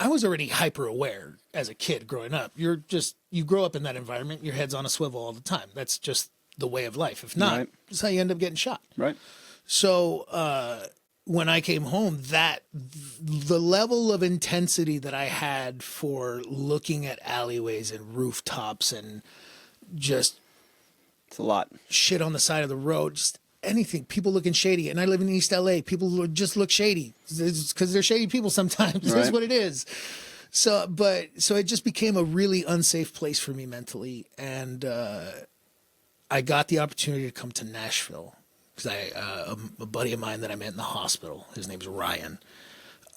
I was already hyper aware as a kid growing up. You grow up in that environment, your head's on a swivel all the time. That's just the way of life. If not, that's how you end up getting shot. Right. So, when I came home, the level of intensity that I had for looking at alleyways and rooftops and just, it's a lot. Shit on the side of the road, just anything, people looking shady. And I live in East LA. People just look shady. It's because they're shady people sometimes. That's what it is. So it just became a really unsafe place for me mentally. And I got the opportunity to come to Nashville because a buddy of mine that I met in the hospital, his name's Ryan.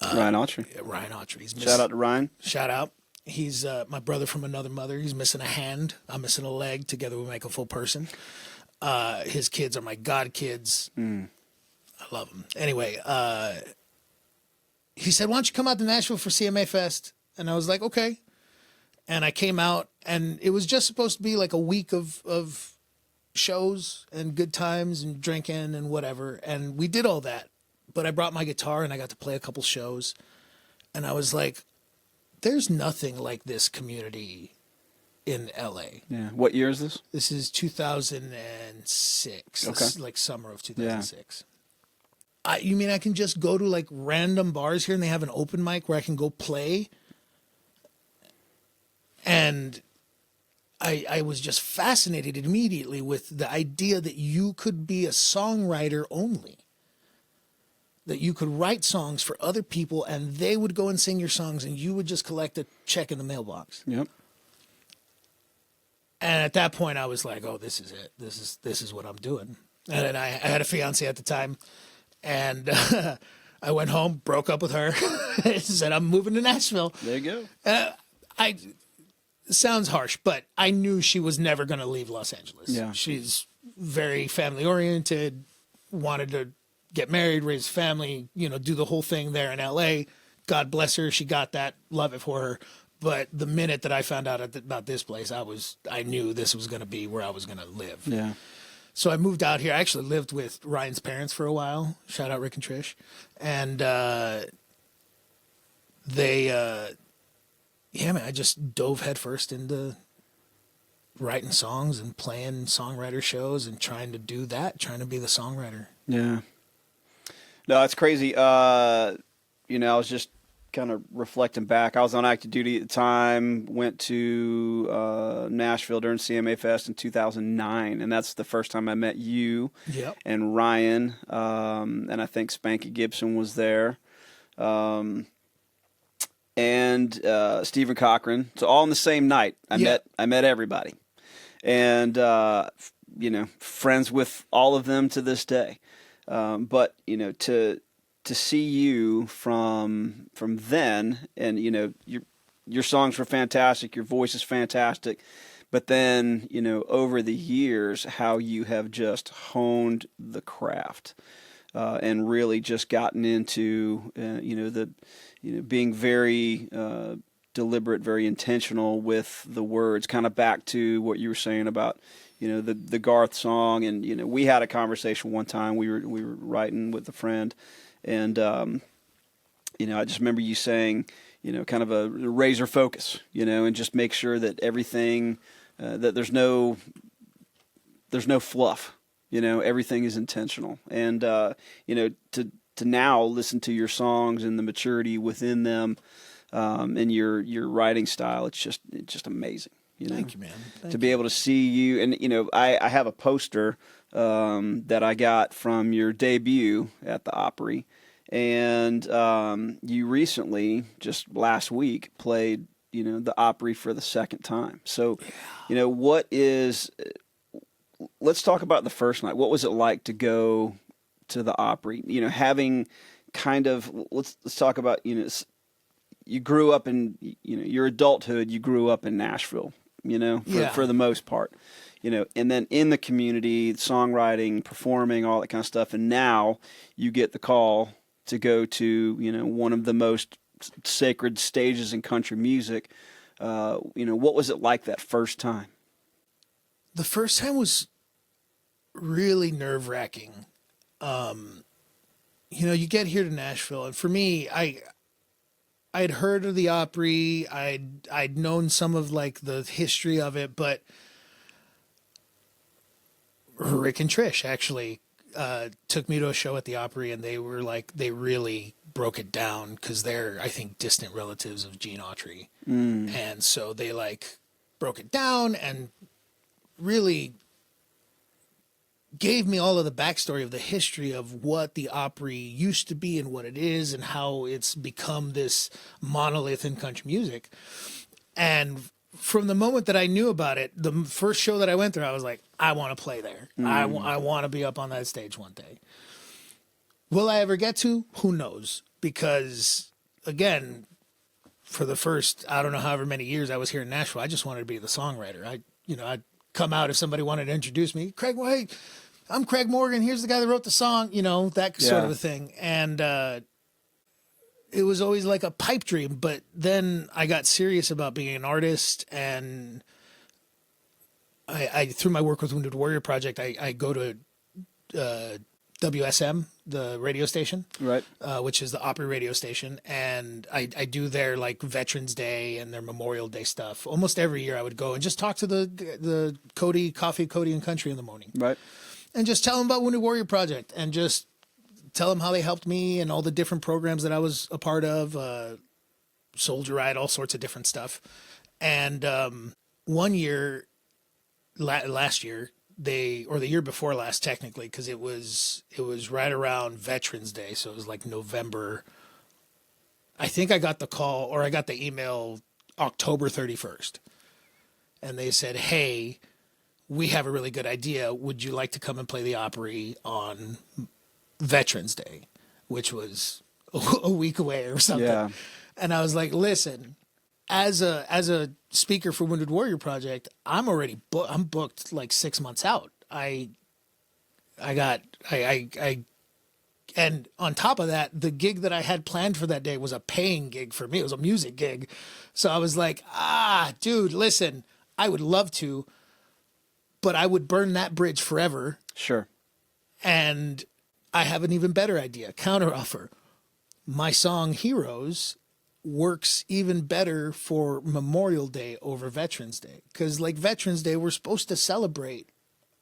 Ryan Autry. Ryan Autry. Shout out to Ryan. Shout out. He's my brother from another mother. He's missing a hand. I'm missing a leg. Together we make a full person. His kids are my god kids. I love them. Anyway, he said, why don't you come out to Nashville for CMA Fest? And I was like, okay. And I came out, and it was just supposed to be like a week of shows and good times and drinking and whatever. And we did all that. But I brought my guitar, and I got to play a couple shows. And I was like, there's nothing like this community in LA. Yeah. What year is this? This is 2006. Okay. This is like summer of 2006. You mean I can just go to like random bars here and they have an open mic where I can go play? And I was just fascinated immediately with the idea that you could be a songwriter only. That you could write songs for other people and they would go and sing your songs and you would just collect a check in the mailbox. Yep. And at that point I was like, oh, this is it. This is what I'm doing. And I had a fiance at the time. And I went home, broke up with her, said, I'm moving to Nashville. There you go. It sounds harsh, but I knew she was never going to leave Los Angeles. Yeah. She's very family oriented, wanted to get married, raise a family, do the whole thing there in LA. God bless her. She got that. Love it for her. But the minute that I found out about this place, I knew this was going to be where I was going to live. Yeah. So I moved out here. I actually lived with Ryan's parents for a while. Shout out Rick and Trish. And I just dove headfirst into writing songs and playing songwriter shows and trying to do that, trying to be the songwriter. Yeah. No, it's crazy. I was just kind of reflecting back. I was on active duty at the time, went to Nashville during CMA Fest in 2009, and that's the first time I met you and Ryan, and I think Spanky Gibson was there, and Stephen Cochran. So all in the same night, I met everybody, and friends with all of them to this day. But to see you from then, and your songs were fantastic, your voice is fantastic, but then over the years how you have just honed the craft and really just gotten into being very deliberate, very intentional with the words. Kind of back to what you were saying about the Garth song, and we had a conversation one time. We were writing with a friend. And, I just remember you saying, kind of a razor focus, and just make sure that everything, that there's no fluff, everything is intentional. And, to now listen to your songs and the maturity within them, and your writing style, it's just amazing. Thank you, man. To be able to see you, and I have a poster that I got from your debut at the Opry, and you recently, just last week, played the Opry for the second time. So, let's talk about the first night. What was it like to go to the Opry? Having kind of let's talk about you grew up in your adulthood. You grew up in Nashville. For the most part, and then in the community, songwriting, performing, all that kind of stuff. And now you get the call to go to, one of the most sacred stages in country music. What was it like that first time? The first time was really nerve-wracking. You get here to Nashville, and for me, I'd heard of the Opry. I'd known some of like the history of it, but Rick and Trish actually took me to a show at the Opry, and they were like, they really broke it down because they're, I think, distant relatives of Gene Autry. And so they like broke it down and really gave me all of the backstory of the history of what the Opry used to be and what it is and how it's become this monolith in country music. And from the moment that I knew about it, the first show that I went through, I was like, I want to play there. I want to be up on that stage one day. Will I ever get to? Who knows? Because, again, for the first, I don't know, however many years I was here in Nashville, I just wanted to be the songwriter. I'd come out if somebody wanted to introduce me. Craig, hey, I'm Craig Morgan. Here's the guy that wrote the song, that sort of a thing. And it was always like a pipe dream. But then I got serious about being an artist. And I through my work with Wounded Warrior Project, I go to WSM, the radio station, right? Which is the Opry radio station, and I do their like Veterans Day and their Memorial Day stuff. Almost every year, I would go and just talk to the Cody and Country in the morning, right? And just tell them about Wounded Warrior Project, and just tell them how they helped me and all the different programs that I was a part of, Soldier Ride, all sorts of different stuff. And one year, last year. Or the year before last, technically, because it was right around Veterans Day, so it was like November. I think I got the call or I got the email October 31st, and they said, "Hey, we have a really good idea. Would you like to come and play the Opry on Veterans Day?" Which was a week away or something. Yeah. And I was like, "Listen, as a speaker for Wounded Warrior Project, I'm already I'm booked like 6 months out. And on top of that, the gig that I had planned for that day was a paying gig for me. It was a music gig. So I was like, dude, listen, I would love to, but I would burn that bridge forever." Sure. And I have an even better idea, counteroffer. My song Heroes works even better for Memorial Day over Veterans Day. Because like Veterans Day, we're supposed to celebrate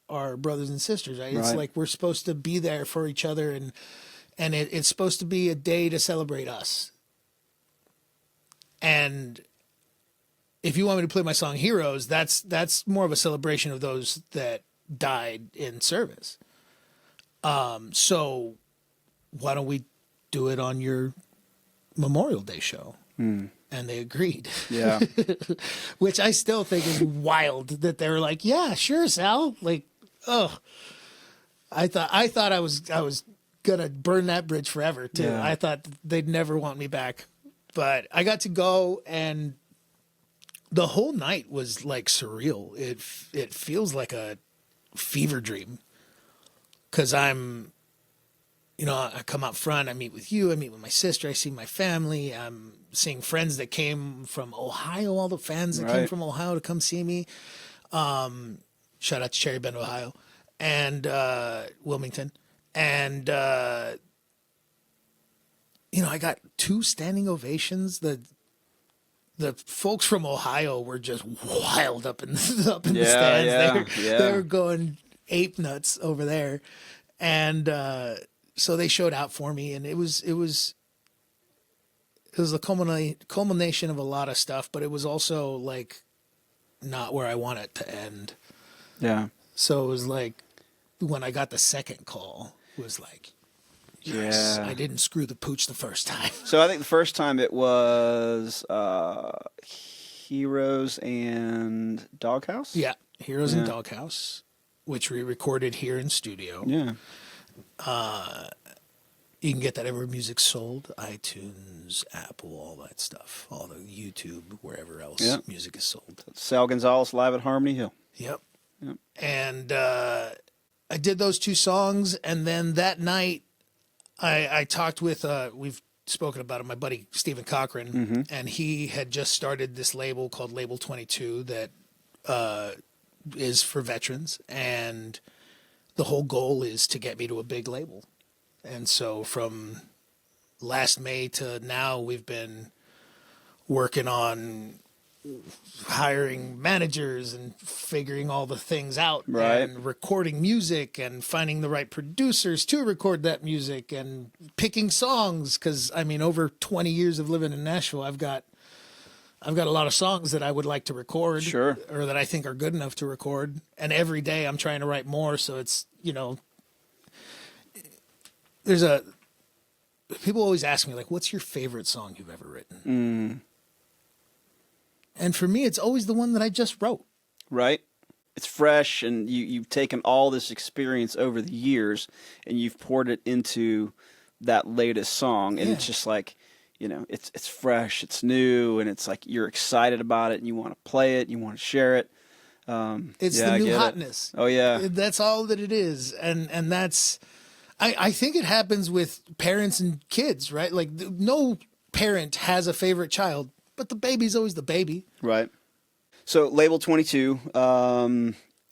our brothers and sisters, right? It's like we're supposed to be there for each other, and it's supposed to be a day to celebrate us. And if you want me to play my song Heroes, that's more of a celebration of those that died in service. So why don't we do it on your Memorial Day show? And they agreed. Yeah. Which I still think is wild that they were like, "Yeah, sure, Sal." Like, I thought I was gonna burn that bridge forever too. Yeah. I thought they'd never want me back. But I got to go, and the whole night was like surreal. It feels like a fever dream. 'Cause I come out front, I meet with you, I meet with my sister, I see my family, I'm seeing friends that came from Ohio, all the fans that came from Ohio to come see me. Shout out to Cherry Bend, Ohio, and Wilmington. And, I got 2 standing ovations. The folks from Ohio were just wild up in the stands. They were going ape nuts over there. And so they showed out for me, and it was the culmination of a lot of stuff, but it was also like not where I want it to end. Yeah. So it was like when I got the second call, it was like, yes, I didn't screw the pooch the first time. So I think the first time it was Heroes and Doghouse? Yeah, Heroes and Doghouse, which we recorded here in studio. Yeah. You can get that everywhere music's sold, iTunes, Apple, all that stuff, all the YouTube, wherever else music is sold. Sal Gonzalez live at Harmony Hill. Yep. And I did those 2 songs, and then that night I talked with, we've spoken about it, my buddy Stephen Cochran, and he had just started this label called Label 22 that is for veterans, and the whole goal is to get me to a big label. And so from last May to now, we've been working on hiring managers and figuring all the things out, and recording music and finding the right producers to record that music and picking songs. 'Cause I mean, over 20 years of living in Nashville, I've got a lot of songs that I would like to record, or that I think are good enough to record. And every day I'm trying to write more. So it's you know, people always ask me, like, what's your favorite song you've ever written? And for me, it's always the one that I just wrote. Right. It's fresh, and you've taken all this experience over the years, and you've poured it into that latest song, and it's just like, you know, it's fresh, it's new, and it's like you're excited about it, and you want to play it, and you want to share it. It's the new hotness. Oh yeah, that's all that it is, and that's. I think it happens with parents and kids, right? Like no parent has a favorite child, but the baby's always the baby, right? So Label 22,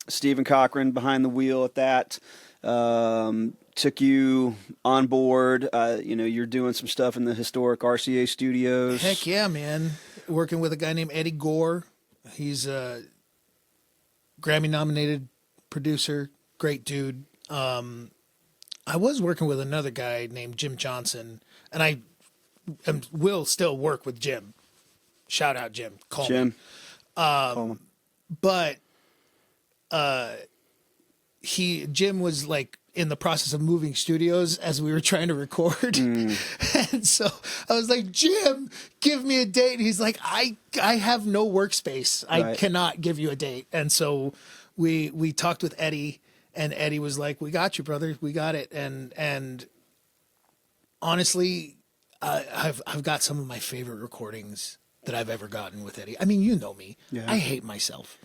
Stephen Cochran behind the wheel at that. Took you on board. You know, you're doing some stuff in the historic RCA studios. Heck yeah, man. Working with a guy named Eddie Gore. He's a Grammy-nominated producer. Great dude. I was working with another guy named Jim Johnson, and I will still work with Jim. Shout out, Jim. Call Jim. me. But Jim was like in the process of moving studios as we were trying to record. And so I was like, Jim, give me a date. And he's like, I have no workspace. I cannot give you a date. And so we talked with Eddie, and Eddie was like, we got you, brother. We got it. And honestly, I've got some of my favorite recordings that I've ever gotten with Eddie. I mean, you know me. Yeah. I hate myself.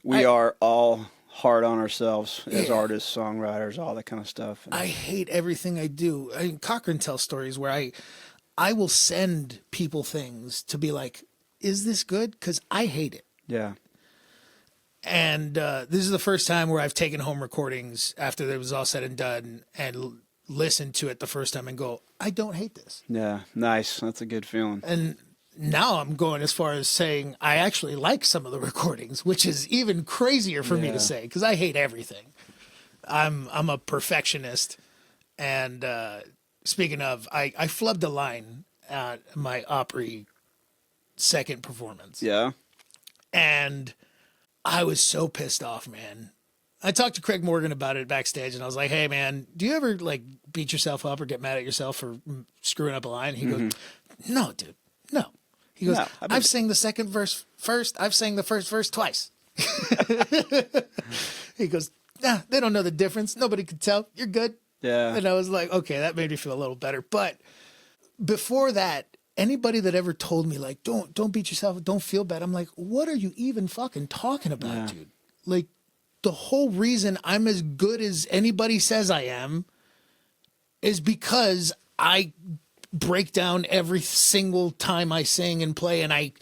We are all hard on ourselves as artists, songwriters, all that kind of stuff. I hate everything I do. I mean, Cochran tells stories where I will send people things to be like, is this good? Because I hate it. Yeah. And this is the first time where I've taken home recordings after it was all said and done and listened to it the first time and go, I don't hate this. Yeah, nice. That's a good feeling. And now I'm going as far as saying I actually like some of the recordings, which is even crazier for me to say because I hate everything. I'm a perfectionist. And speaking of, I flubbed a line at my Opry second performance. Yeah. And I was so pissed off, man. I talked to Craig Morgan about it backstage, and I was like, hey, man, do you ever like beat yourself up or get mad at yourself for screwing up a line? He goes, no, dude, no. He goes, I've sang the second verse first. I've sang the first verse twice. He goes, nah, they don't know the difference. Nobody could tell. You're good. Yeah. And I was like, okay, that made me feel a little better. But before that, anybody that ever told me, like, don't beat yourself, don't feel bad, I'm like, what are you even fucking talking about, dude? Like, the whole reason I'm as good as anybody says I am is because I break down every single time I sing and play, and I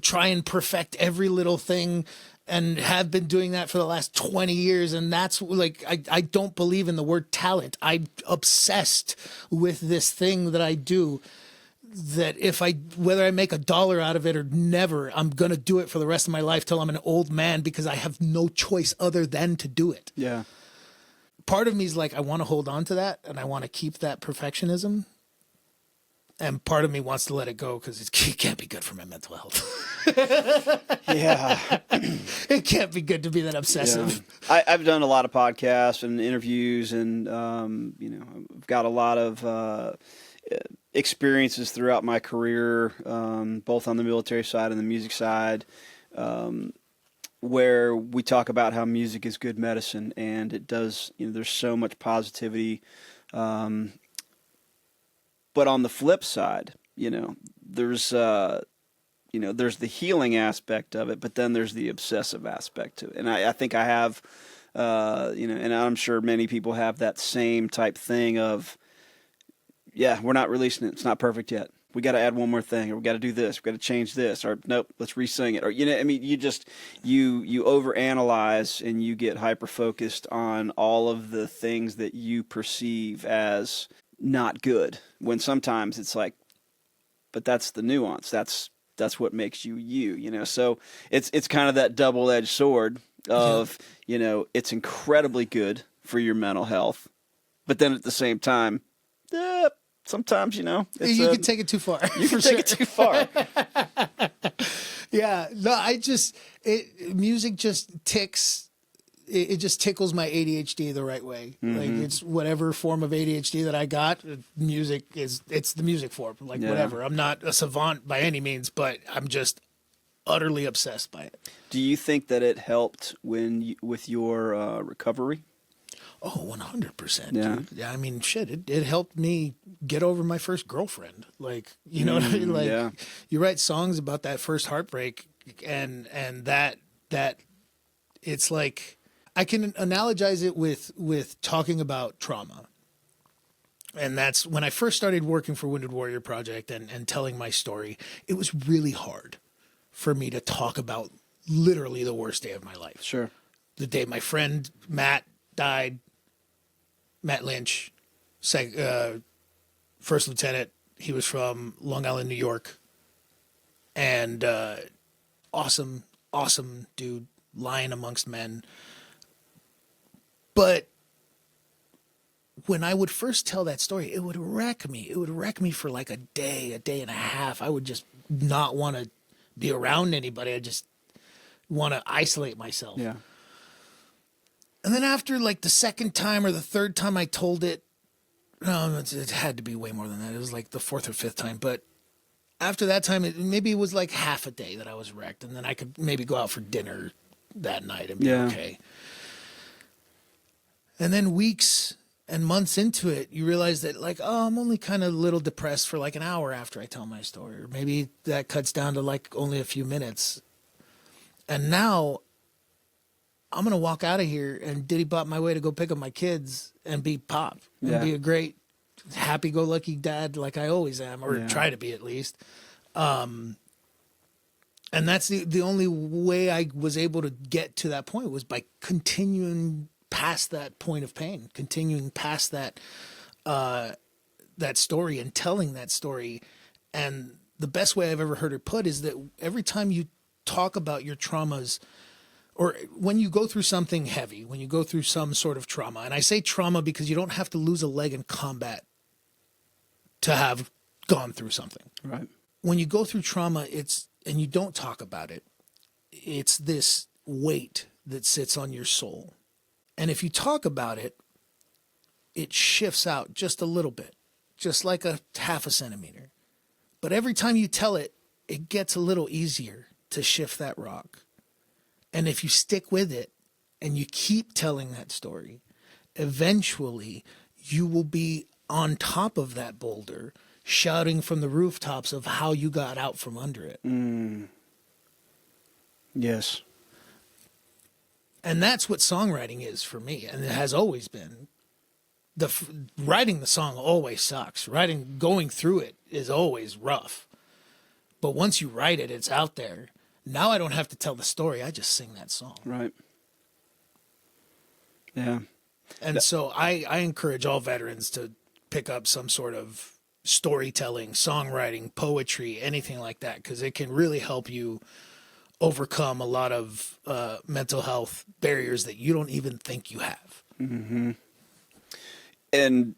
try and perfect every little thing, and have been doing that for the last 20 years. And that's like, I don't believe in the word talent. I'm obsessed with this thing that I do, that whether I make $1 out of it or never, I'm going to do it for the rest of my life till I'm an old man, because I have no choice other than to do it. Yeah. Part of me is like, I want to hold on to that, and I want to keep that perfectionism. And part of me wants to let it go because it can't be good for my mental health. Yeah. It can't be good to be that obsessive. Yeah. I've done a lot of podcasts and interviews, and, I've got a lot of experiences throughout my career, both on the military side and the music side, where we talk about how music is good medicine, and it does, there's so much positivity. But on the flip side, there's the healing aspect of it, but then there's the obsessive aspect to it. And I think I have, and I'm sure many people have that same type thing of, we're not releasing it. It's not perfect yet. We got to add one more thing, or we got to do this. We got to change this, or nope, let's re-sing it. Or, you overanalyze, and you get hyper-focused on all of the things that you perceive as not good, when sometimes it's like, but that's the nuance. That's what makes you. So it's kind of that double-edged sword of, it's incredibly good for your mental health, but then at the same time, sometimes, you can take it too far. You can take it too far. Yeah. No, music just ticks it just tickles my ADHD the right way. Like it's whatever form of ADHD that I got, it's the music form, like whatever. I'm not a savant by any means, but I'm just utterly obsessed by it. Do you think that it helped with your recovery? Oh, 100%. Yeah. Dude. Yeah. I mean, shit, it helped me get over my first girlfriend. Like, you know what I mean? Like you write songs about that first heartbreak and that it's like, I can analogize it with talking about trauma. And that's when I first started working for Wounded Warrior Project and telling my story, it was really hard for me to talk about literally the worst day of my life. Sure. The day my friend Matt died, Matt Lynch, first lieutenant. He was from Long Island, New York. And awesome dude, lion amongst men. But when I would first tell that story, it would wreck me. It would wreck me for like a day and a half. I would just not want to be around anybody. I just want to isolate myself. Yeah. And then after like the second time or the third time I told it, no, it had to be way more than that. It was like the fourth or fifth time. But after that time, maybe it was like half a day that I was wrecked. And then I could maybe go out for dinner that night and be okay. And then weeks and months into it, you realize that like, oh, I'm only kind of a little depressed for like an hour after I tell my story. Or maybe that cuts down to like only a few minutes. And now I'm going to walk out of here and diddy-bop my way to go pick up my kids and be Pop. And be a great, happy-go-lucky dad like I always am, or try to be at least. And that's the only way I was able to get to that point was by continuing past that point of pain, continuing past that that story and telling that story. And the best way I've ever heard it put is that every time you talk about your traumas, or when you go through something heavy, when you go through some sort of trauma, and I say trauma because you don't have to lose a leg in combat to have gone through something. Right. When you go through trauma, and you don't talk about it, it's this weight that sits on your soul. And if you talk about it, it shifts out just a little bit, just like a half a centimeter. But every time you tell it, it gets a little easier to shift that rock. And if you stick with it and you keep telling that story, eventually you will be on top of that boulder, shouting from the rooftops of how you got out from under it. Yes. And that's what songwriting is for me, and it has always been. Writing the song always sucks. Going through it is always rough. But once you write it, it's out there. Now I don't have to tell the story. I just sing that song. Right. Yeah. And so I encourage all veterans to pick up some sort of storytelling, songwriting, poetry, anything like that, because it can really help you overcome a lot of mental health barriers that you don't even think you have. Mm-hmm. And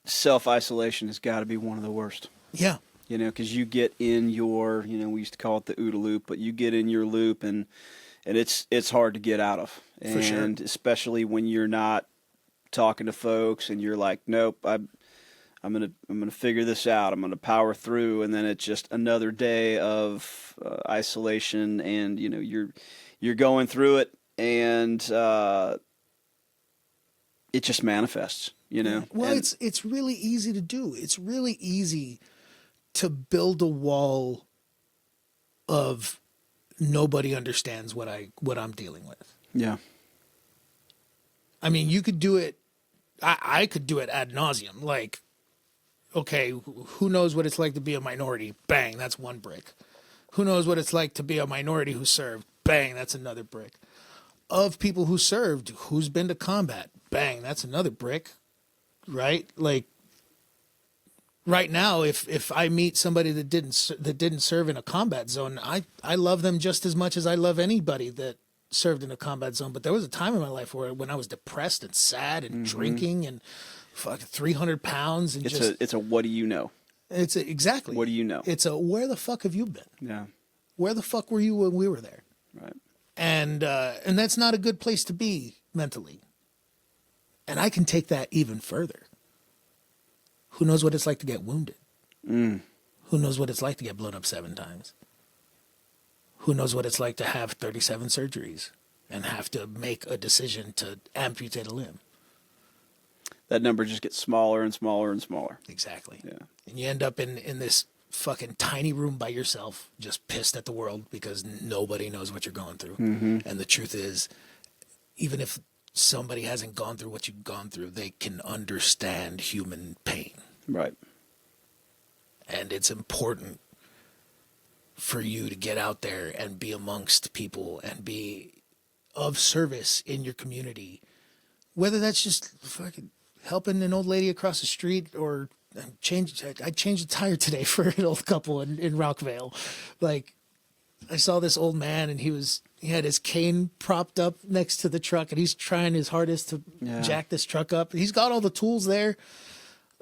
self-isolation has got to be one of the worst. Yeah. You know, because you get in your, we used to call it the OODA loop, but you get in your loop and it's hard to get out of. For sure. And especially when you're not talking to folks and you're like, nope, I'm gonna figure this out. I'm gonna power through, and then it's just another day of isolation, and you're going through it, and it just manifests. Well, it's really easy to do. It's really easy to build a wall of nobody understands what I'm dealing with. Yeah. I mean, you could do it. I could do it ad nauseum. Like, okay, who knows what it's like to be a minority? Bang, that's one brick. Who knows what it's like to be a minority who served? Bang, that's another brick. Of people who served, who's been to combat? Bang, that's another brick, right? Like, right now, if I meet somebody that didn't serve in a combat zone, I love them just as much as I love anybody that served in a combat zone. But there was a time in my life when I was depressed and sad and drinking and fucking 300 pounds and it's a what do you know? Exactly. What do you know? It's a where the fuck have you been? Yeah. Where the fuck were you when we were there? Right. And that's not a good place to be mentally. And I can take that even further. Who knows what it's like to get wounded? Who knows what it's like to get blown up 7 times? Who knows what it's like to have 37 surgeries and have to make a decision to amputate a limb? That number just gets smaller and smaller and smaller. Exactly. Yeah. And you end up in this fucking tiny room by yourself, just pissed at the world because nobody knows what you're going through. And the truth is, even if somebody hasn't gone through what you've gone through, they can understand human pain. Right. And it's important for you to get out there and be amongst people and be of service in your community. Whether that's just fucking helping an old lady across the street or I changed a tire today for an old couple in Rockvale. Like, I saw this old man and he had his cane propped up next to the truck and he's trying his hardest to jack this truck up. He's got all the tools there.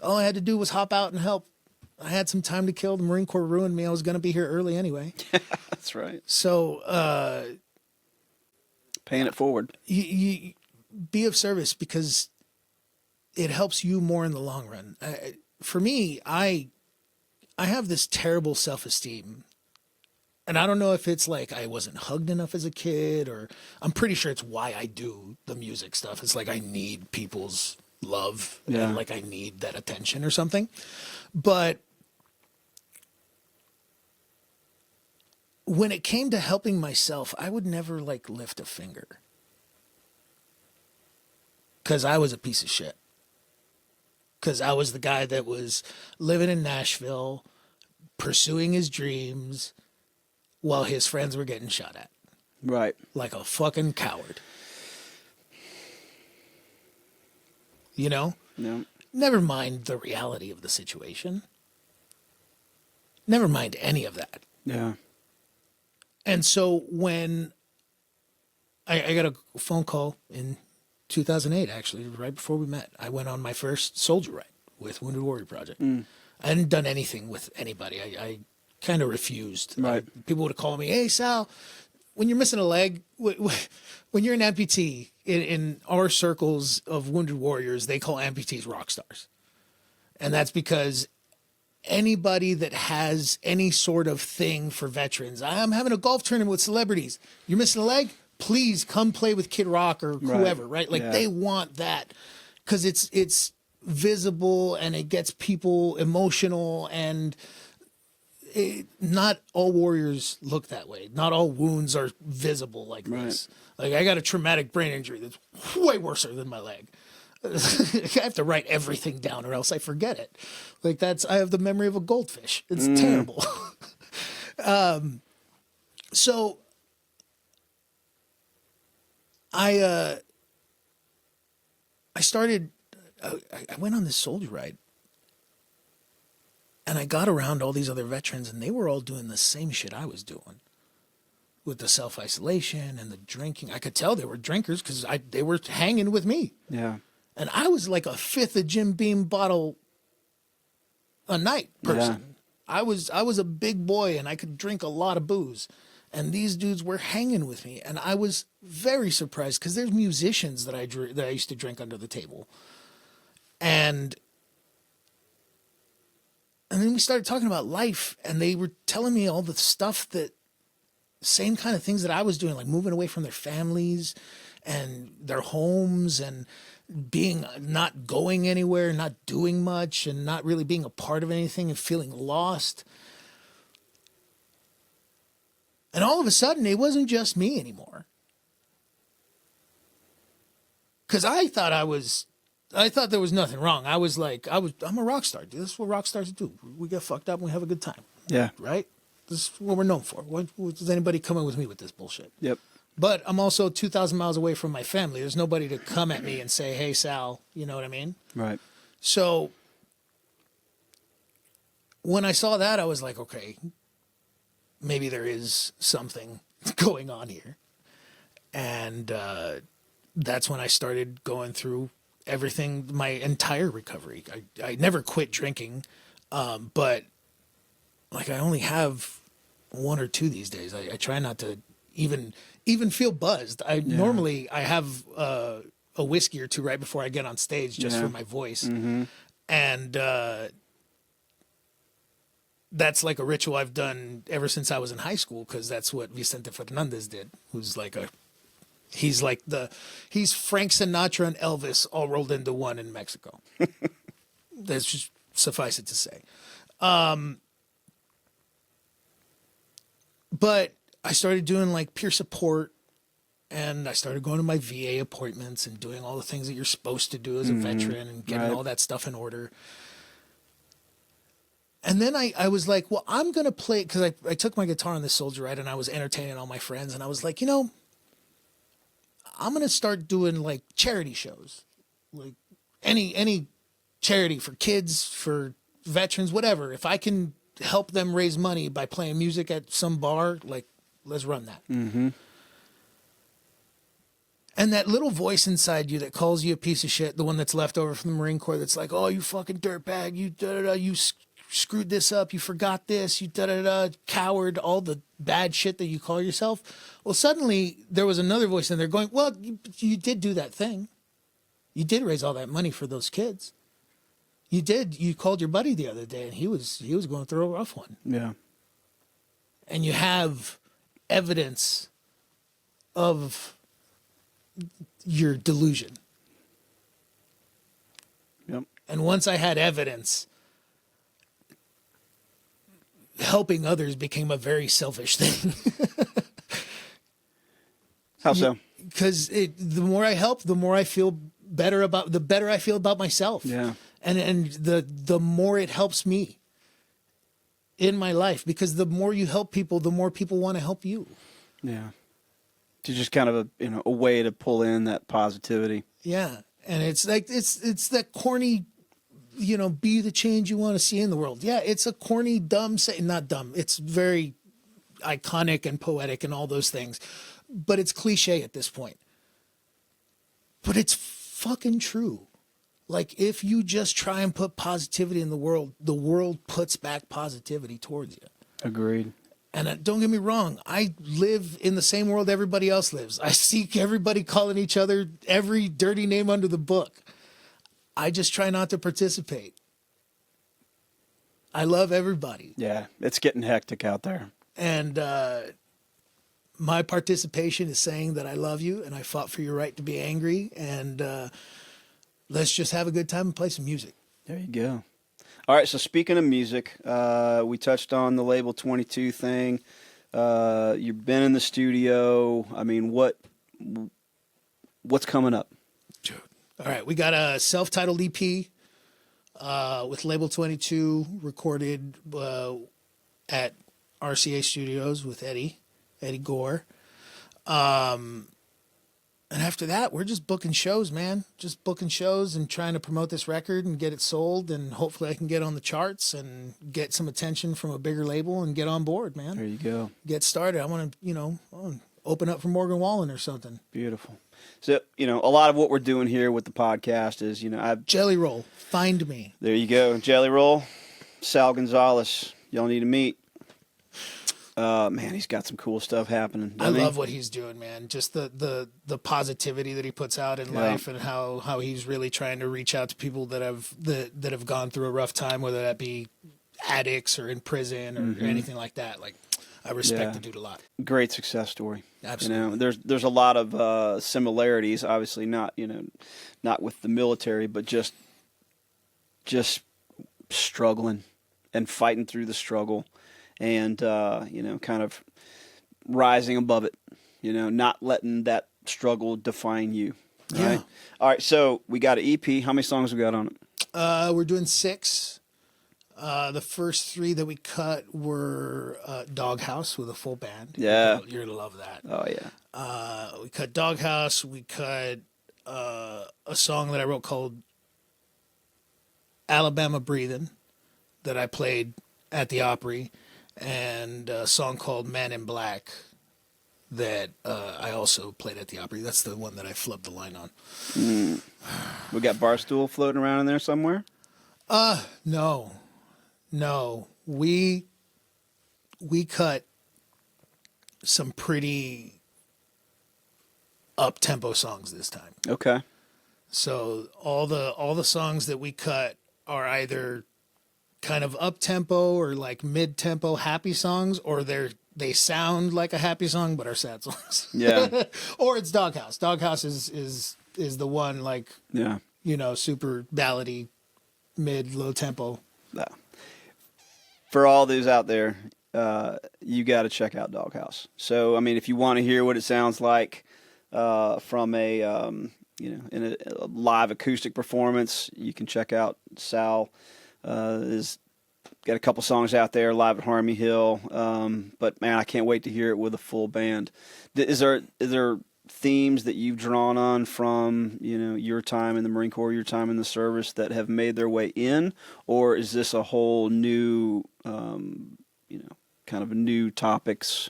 All I had to do was hop out and help. I had some time to kill. The Marine Corps ruined me. I was going to be here early anyway. That's right. So, paying it forward. You be of service because it helps you more in the long run. For me, I have this terrible self-esteem. And I don't know if it's like I wasn't hugged enough as a kid, or I'm pretty sure it's why I do the music stuff. It's like I need people's love and like I need that attention or something. But when it came to helping myself, I would never like lift a finger. 'Cause I was a piece of shit. 'Cause I was the guy that was living in Nashville, pursuing his dreams while his friends were getting shot at. Right. Like a fucking coward. You know? No. Never mind the reality of the situation. Never mind any of that. Yeah. And so when I got a phone call in 2008, actually, right before we met, I went on my first soldier ride with Wounded Warrior Project. I hadn't done anything with anybody. I kind of refused. Right. People would call me, "Hey, Sal, when you're missing a leg, when you're an amputee, in our circles of Wounded Warriors, they call amputees rock stars." And that's because anybody that has any sort of thing for veterans, I'm having a golf tournament with celebrities. You're missing a leg? Please come play with Kid Rock or whoever, right? Like they want that because it's visible and it gets people emotional, and not all warriors look that way. Not all wounds are visible like this. Like I got a traumatic brain injury that's way worse than my leg. I have to write everything down or else I forget it. Like I have the memory of a goldfish. It's terrible. So I went on this soldier ride and I got around all these other veterans and they were all doing the same shit I was doing with the self-isolation and the drinking. I could tell they were drinkers because they were hanging with me. Yeah. And I was like a fifth of Jim Beam bottle a night person. Yeah. I was a big boy and I could drink a lot of booze. And these dudes were hanging with me. And I was very surprised because there's musicians that I used to drink under the table. And then we started talking about life and they were telling me all the stuff same kind of things that I was doing, like moving away from their families and their homes and not going anywhere, not doing much and not really being a part of anything and feeling lost. And all of a sudden, it wasn't just me anymore. Because I thought there was nothing wrong. I'm a rock star. Dude. This is what rock stars do. We get fucked up and we have a good time. Yeah. Right? This is what we're known for. What is anybody coming with me with this bullshit? Yep. But I'm also 2,000 miles away from my family. There's nobody to come at me and say, "Hey, Sal," you know what I mean? Right. So when I saw that, I was like, okay, maybe there is something going on here. And that's when I started going through everything, my entire recovery. I never quit drinking, but like I only have one or two these days. I try not to even feel buzzed. Normally I have a whiskey or two right before I get on stage just for my voice. And that's like a ritual I've done ever since I was in high school, because that's what Vicente Fernandez did, who's like he's Frank Sinatra and Elvis all rolled into one in Mexico. That's just, suffice it to say. But I started doing like peer support, and I started going to my VA appointments and doing all the things that you're supposed to do as a veteran and getting all that stuff in order. And then I was like, well, I'm going to play, because I took my guitar on this Soldier Ride and I was entertaining all my friends. And I was like, you know, I'm going to start doing like charity shows, like any charity for kids, for veterans, whatever. If I can help them raise money by playing music at some bar, like, let's run that. And that little voice inside you that calls you a piece of shit, the one that's left over from the Marine Corps, that's like, oh, you fucking dirtbag, you da-da-da, you screwed this up, you forgot this, you da-da-da, coward, all the bad shit that you call yourself. Well, suddenly there was another voice in there going, well, you did do that thing. You did raise all that money for those kids. You did. You called your buddy the other day, and he was going through a rough one. Yeah. And you have evidence of your delusion. Yep. And once I had evidence, helping others became a very selfish thing. How so? Because the more I help, the more I feel better the better I feel about myself. Yeah. And the more it helps me in my life, because the more you help people, the more people want to help you. Yeah. To just kind of a way to pull in that positivity. Yeah. And it's like, it's that corny, be the change you want to see in the world. Yeah. It's a corny, dumb not dumb. It's very iconic and poetic and all those things, but it's cliche at this point. But it's fucking true. Like, if you just try and put positivity in the world puts back positivity towards you. Agreed. And don't get me wrong, I live in the same world everybody else lives. I see everybody calling each other every dirty name under the book. I just try not to participate. I love everybody. Yeah, it's getting hectic out there. And my participation is saying that I love you and I fought for your right to be angry, and let's just have a good time and play some music. There you go. All right, so speaking of music, we touched on the Label 22 thing. You've been in the studio. I mean, what's coming up? All right, we got a self-titled EP with Label 22, recorded at RCA Studios with Eddie Gore. And after that, we're just booking shows, man. Just booking shows and trying to promote this record and get it sold. And hopefully I can get on the charts and get some attention from a bigger label and get on board, man. There you go. Get started. I want to, open up for Morgan Wallen or something. Beautiful. So, a lot of what we're doing here with the podcast is, Jelly Roll, find me. There you go. Jelly Roll, Sal Gonzalez. Y'all need to meet. Man, he's got some cool stuff happening. I love what he's doing, man. Just the positivity that he puts out in life, and how he's really trying to reach out to people that have gone through a rough time, whether that be addicts or in prison or anything like that. Like, I respect the dude a lot. Great success story. Absolutely. There's a lot of similarities, obviously not with the military, but just struggling and fighting through the struggle. And, kind of rising above it, not letting that struggle define you. Right? Yeah. All right. So we got an EP. How many songs we got on it? We're doing 6. The first 3 that we cut were Doghouse with a full band. Yeah. You're going to love that. Oh, yeah. We cut Doghouse. We cut a song that I wrote called Alabama Breathin' that I played at the Opry. And a song called Man in Black that I also played at the Opry. That's the one that I flubbed the line on. We got Barstool floating around in there somewhere? No. We cut some pretty up-tempo songs this time. Okay. So all the songs that we cut are either kind of up-tempo or like mid-tempo happy songs, or they sound like a happy song but are sad songs. Yeah. Or it's Doghouse. Doghouse is the one, like, Yeah. you know, super ballady, low tempo. Yeah. For all those out there, you got to check out Doghouse. So, I mean, if you want to hear what it sounds like from a in a live acoustic performance, you can check out Sal. Is got a couple songs out there live at Harmony Hill. But man, I can't wait to hear it with a full band. Is there themes that you've drawn on from, you know, your time in the Marine Corps, your time in the service, that have made their way in, or is this a whole new, kind of new topics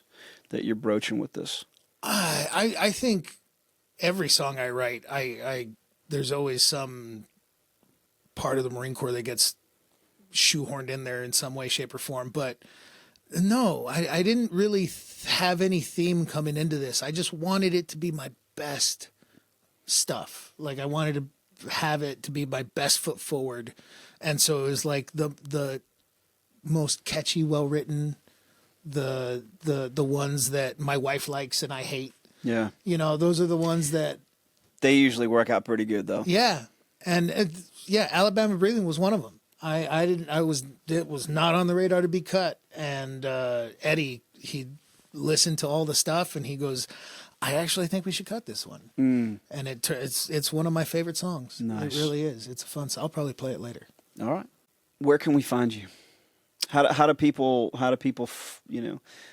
that you're broaching with this? I think every song I write, there's always some part of the Marine Corps that gets shoehorned in there in some way, shape, or form. But no, I didn't really have any theme coming into this. I just wanted it to be my best stuff. Like, I wanted to have it to be my best foot forward. And so it was like the most catchy, well-written, the ones that my wife likes and I hate. Yeah. You know, those are the ones that... They usually work out pretty good, though. Yeah. And Alabama Breathing was one of them. It was not on the radar to be cut. And Eddie, he listened to all the stuff and he goes, I actually think we should cut this one. And it's one of my favorite songs. Nice. It really is. It's a fun song. I'll probably play it later. All right. Where can we find you? How do people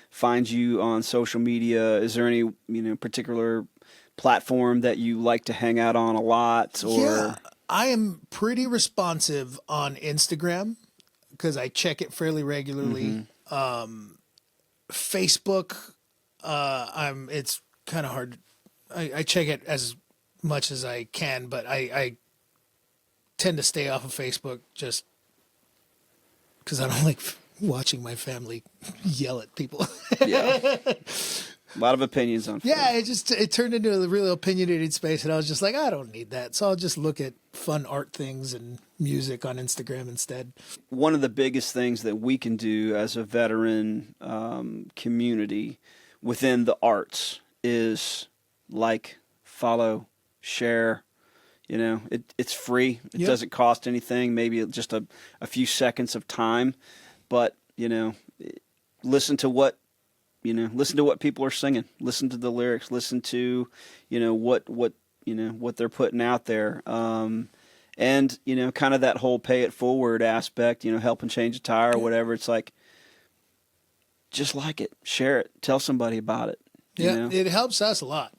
find you on social media? Is there any particular platform that you like to hang out on a lot? Or Yeah, I am pretty responsive on Instagram because I check it fairly regularly. Facebook, it's kind of hard. I check it as much as I can, but I tend to stay off of Facebook just because I don't like watching my family yell at people. Yeah. A lot of opinions on Facebook. Yeah, it turned into a really opinionated space, and I was just like, I don't need that. So I'll just look at fun art things and music on Instagram instead. One of the biggest things that we can do as a veteran community within the arts is like, follow, share. You know, it's free. It doesn't cost anything, maybe just a few seconds of time. But, listen to what people are singing. Listen to the lyrics. Listen to, what they're putting out there. And, kind of that whole pay it forward aspect, helping change a tire or whatever. It's like, just like it. Share it. Tell somebody about it. Yeah, it helps us a lot.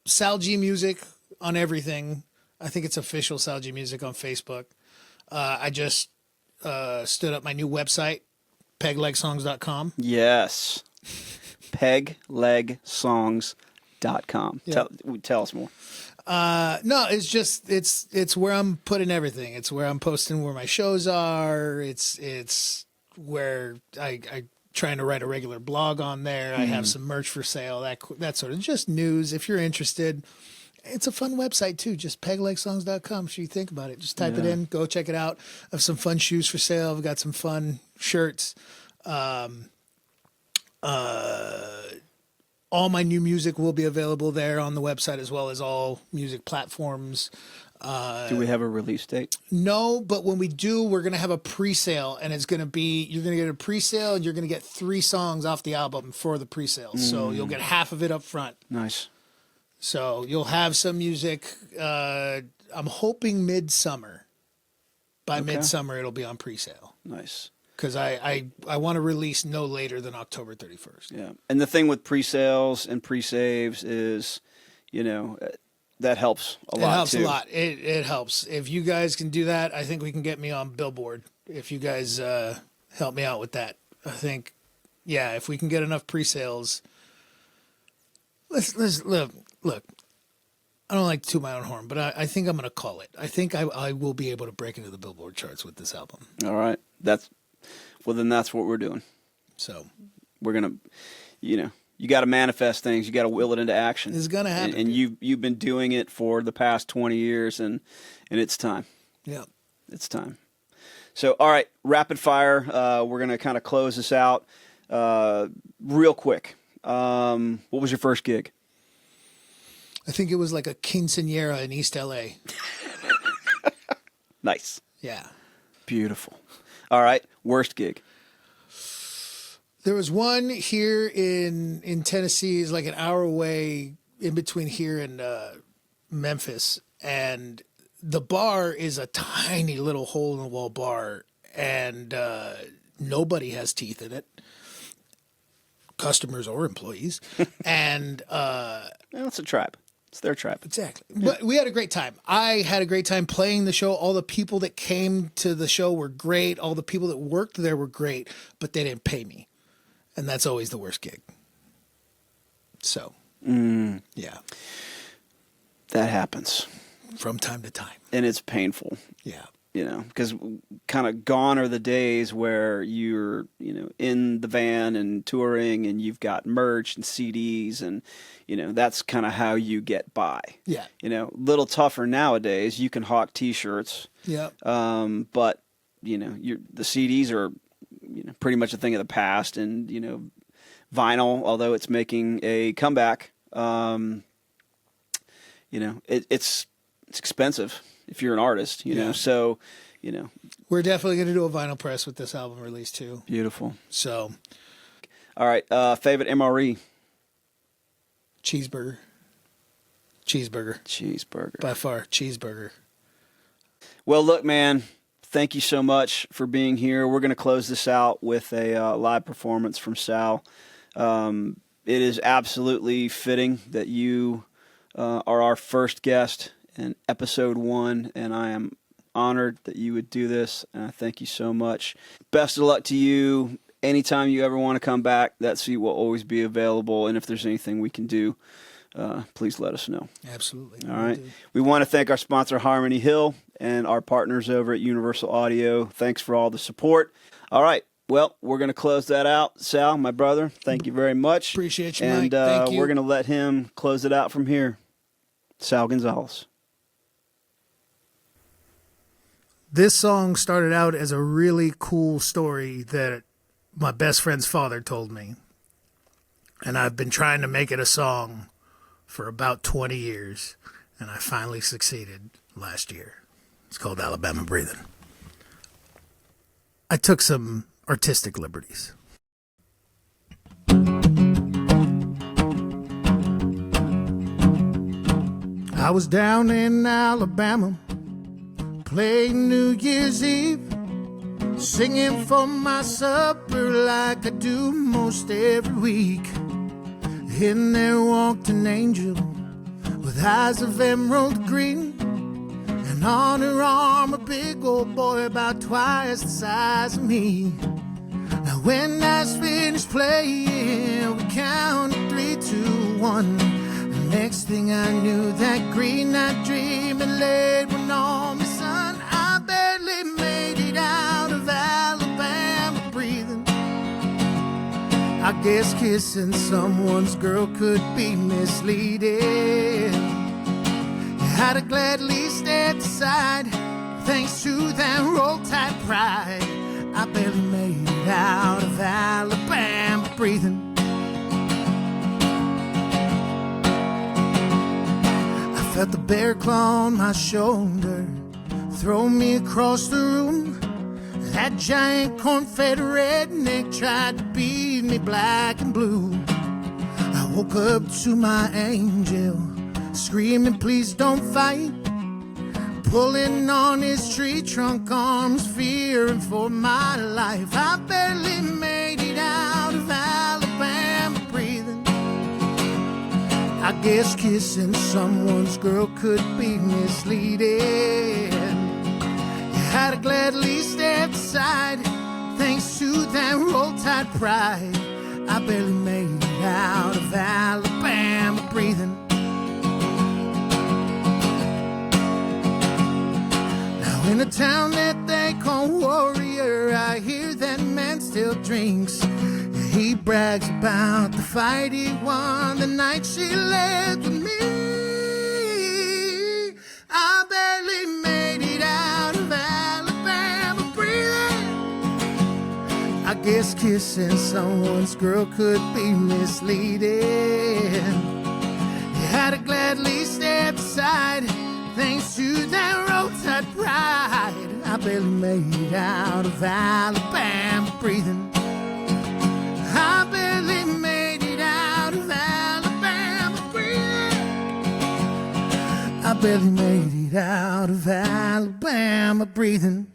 Sal G Music on everything. I think it's official Sal G Music on Facebook. I just stood up my new website, peglegsongs.com. Yes. peglegsongs.com. Yeah. Tell us more. No, it's just it's where I'm putting everything. It's where I'm posting where my shows are. It's where I trying to write a regular blog on there. I have some merch for sale, that sort of just news. If you're interested, it's a fun website too. Just peglegsongs.com. So you think about it. Just type it in, go check it out. I have some fun shoes for sale. I've got some fun shirts. All my new music will be available there on the website, as well as all music platforms. Do we have a release date? No, but when we do, we're going to have a pre-sale, and you're going to get a pre-sale, and you're going to get 3 songs off the album for the pre-sale. So you'll get half of it up front. Nice. So you'll have some music. I'm hoping midsummer. By midsummer, it'll be on pre-sale. Nice. Because I want to release no later than October 31st. Yeah. And the thing with pre-sales and pre-saves is, that helps a lot, too. It helps a lot. It helps. If you guys can do that, I think we can get me on Billboard. If you guys help me out with that. I think, if we can get enough pre-sales. Let's look. I don't like to toot my own horn, but I think I'm going to call it. I think I will be able to break into the Billboard charts with this album. All right. Then that's what we're doing. So we're going to, you got to manifest things. You got to will it into action. It's gonna happen. And you've been doing it for the past 20 years, and it's time. Yeah, it's time. So, all right, rapid fire. We're gonna kind of close this out real quick. What was your first gig? I think it was like a quinceañera in East LA. Nice. Yeah. Beautiful. All right, worst gig. There was one here in Tennessee, is like an hour away in between here and Memphis. And the bar is a tiny little hole in the wall bar, and nobody has teeth in it, customers or employees. And It's a tribe. It's their tribe. Exactly. But we had a great time. I had a great time playing the show. All the people that came to the show were great. All the people that worked there were great, but they didn't pay me. And that's always the worst gig. So, yeah. That happens. From time to time. And it's painful. Yeah. Because kind of gone are the days where you're, in the van and touring and you've got merch and CDs and, that's kind of how you get by. Yeah. Little tougher nowadays. You can hawk T-shirts. Yeah. But, the CDs are, pretty much a thing of the past. And, vinyl, although it's making a comeback, it's expensive if you're an artist, Yeah. So, We're definitely going to do a vinyl press with this album release too. Beautiful. So. All right. Favorite MRE? Cheeseburger. By far, cheeseburger. Well, look, man, thank you so much for being here. We're going to close this out with a live performance from Sal. It is absolutely fitting that you are our first guest in episode 1, and I am honored that you would do this, and I thank you so much. Best of luck to you. Anytime you ever want to come back, that seat will always be available, and if there's anything we can do, please let us know. Absolutely. All right. We want to thank our sponsor, Harmony Hill, and our partners over at Universal Audio. Thanks for all the support. All right. Well, we're going to close that out. Sal, my brother, thank you very much. Appreciate you, Mike. And thank you. We're going to let him close it out from here. Sal Gonzalez. This song started out as a really cool story that my best friend's father told me. And I've been trying to make it a song for about 20 years. And I finally succeeded last year. It's called Alabama Breathing. I took some artistic liberties. I was down in Alabama playing New Year's Eve, singing for my supper like I do most every week. In there walked an angel with eyes of emerald green, and on her arm a big old boy about twice the size of me. Now when I finished playing, we counted 3, 2, 1. The next thing I knew, that green night dream had laid one on me, son. I barely made it out of Alabama breathing. I guess kissing someone's girl could be misleading. I'd have gladly stepped aside, thanks to that roll-tide pride. I barely made it out of Alabama breathing. I felt the bear claw on my shoulder, throw me across the room. That giant corn-fed redneck tried to beat me black and blue. I woke up to my angel, screaming, please don't fight. Pulling on his tree trunk arms, fearing for my life. I barely made it out of Alabama breathing. I guess kissing someone's girl could be misleading. I'd have gladly stepped aside, thanks to that roll-tide pride. I barely made it out of Alabama breathing. In a town that they call Warrior, I hear that man still drinks. He brags about the fight he won the night she led with me. I barely made it out of Alabama breathing. I guess kissing someone's girl could be misleading. You had to gladly step aside thanks to that roadside pride. I barely made it out of Alabama breathing. I barely made it out of Alabama breathing. I barely made it out of Alabama breathing.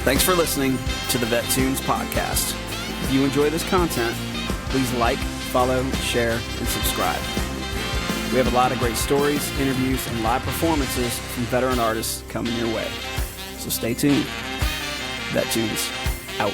Thanks for listening to the VetTunes Podcast. If you enjoy this content, please like, follow, share, and subscribe. We have a lot of great stories, interviews, and live performances from veteran artists coming your way. So stay tuned. VetTunes out.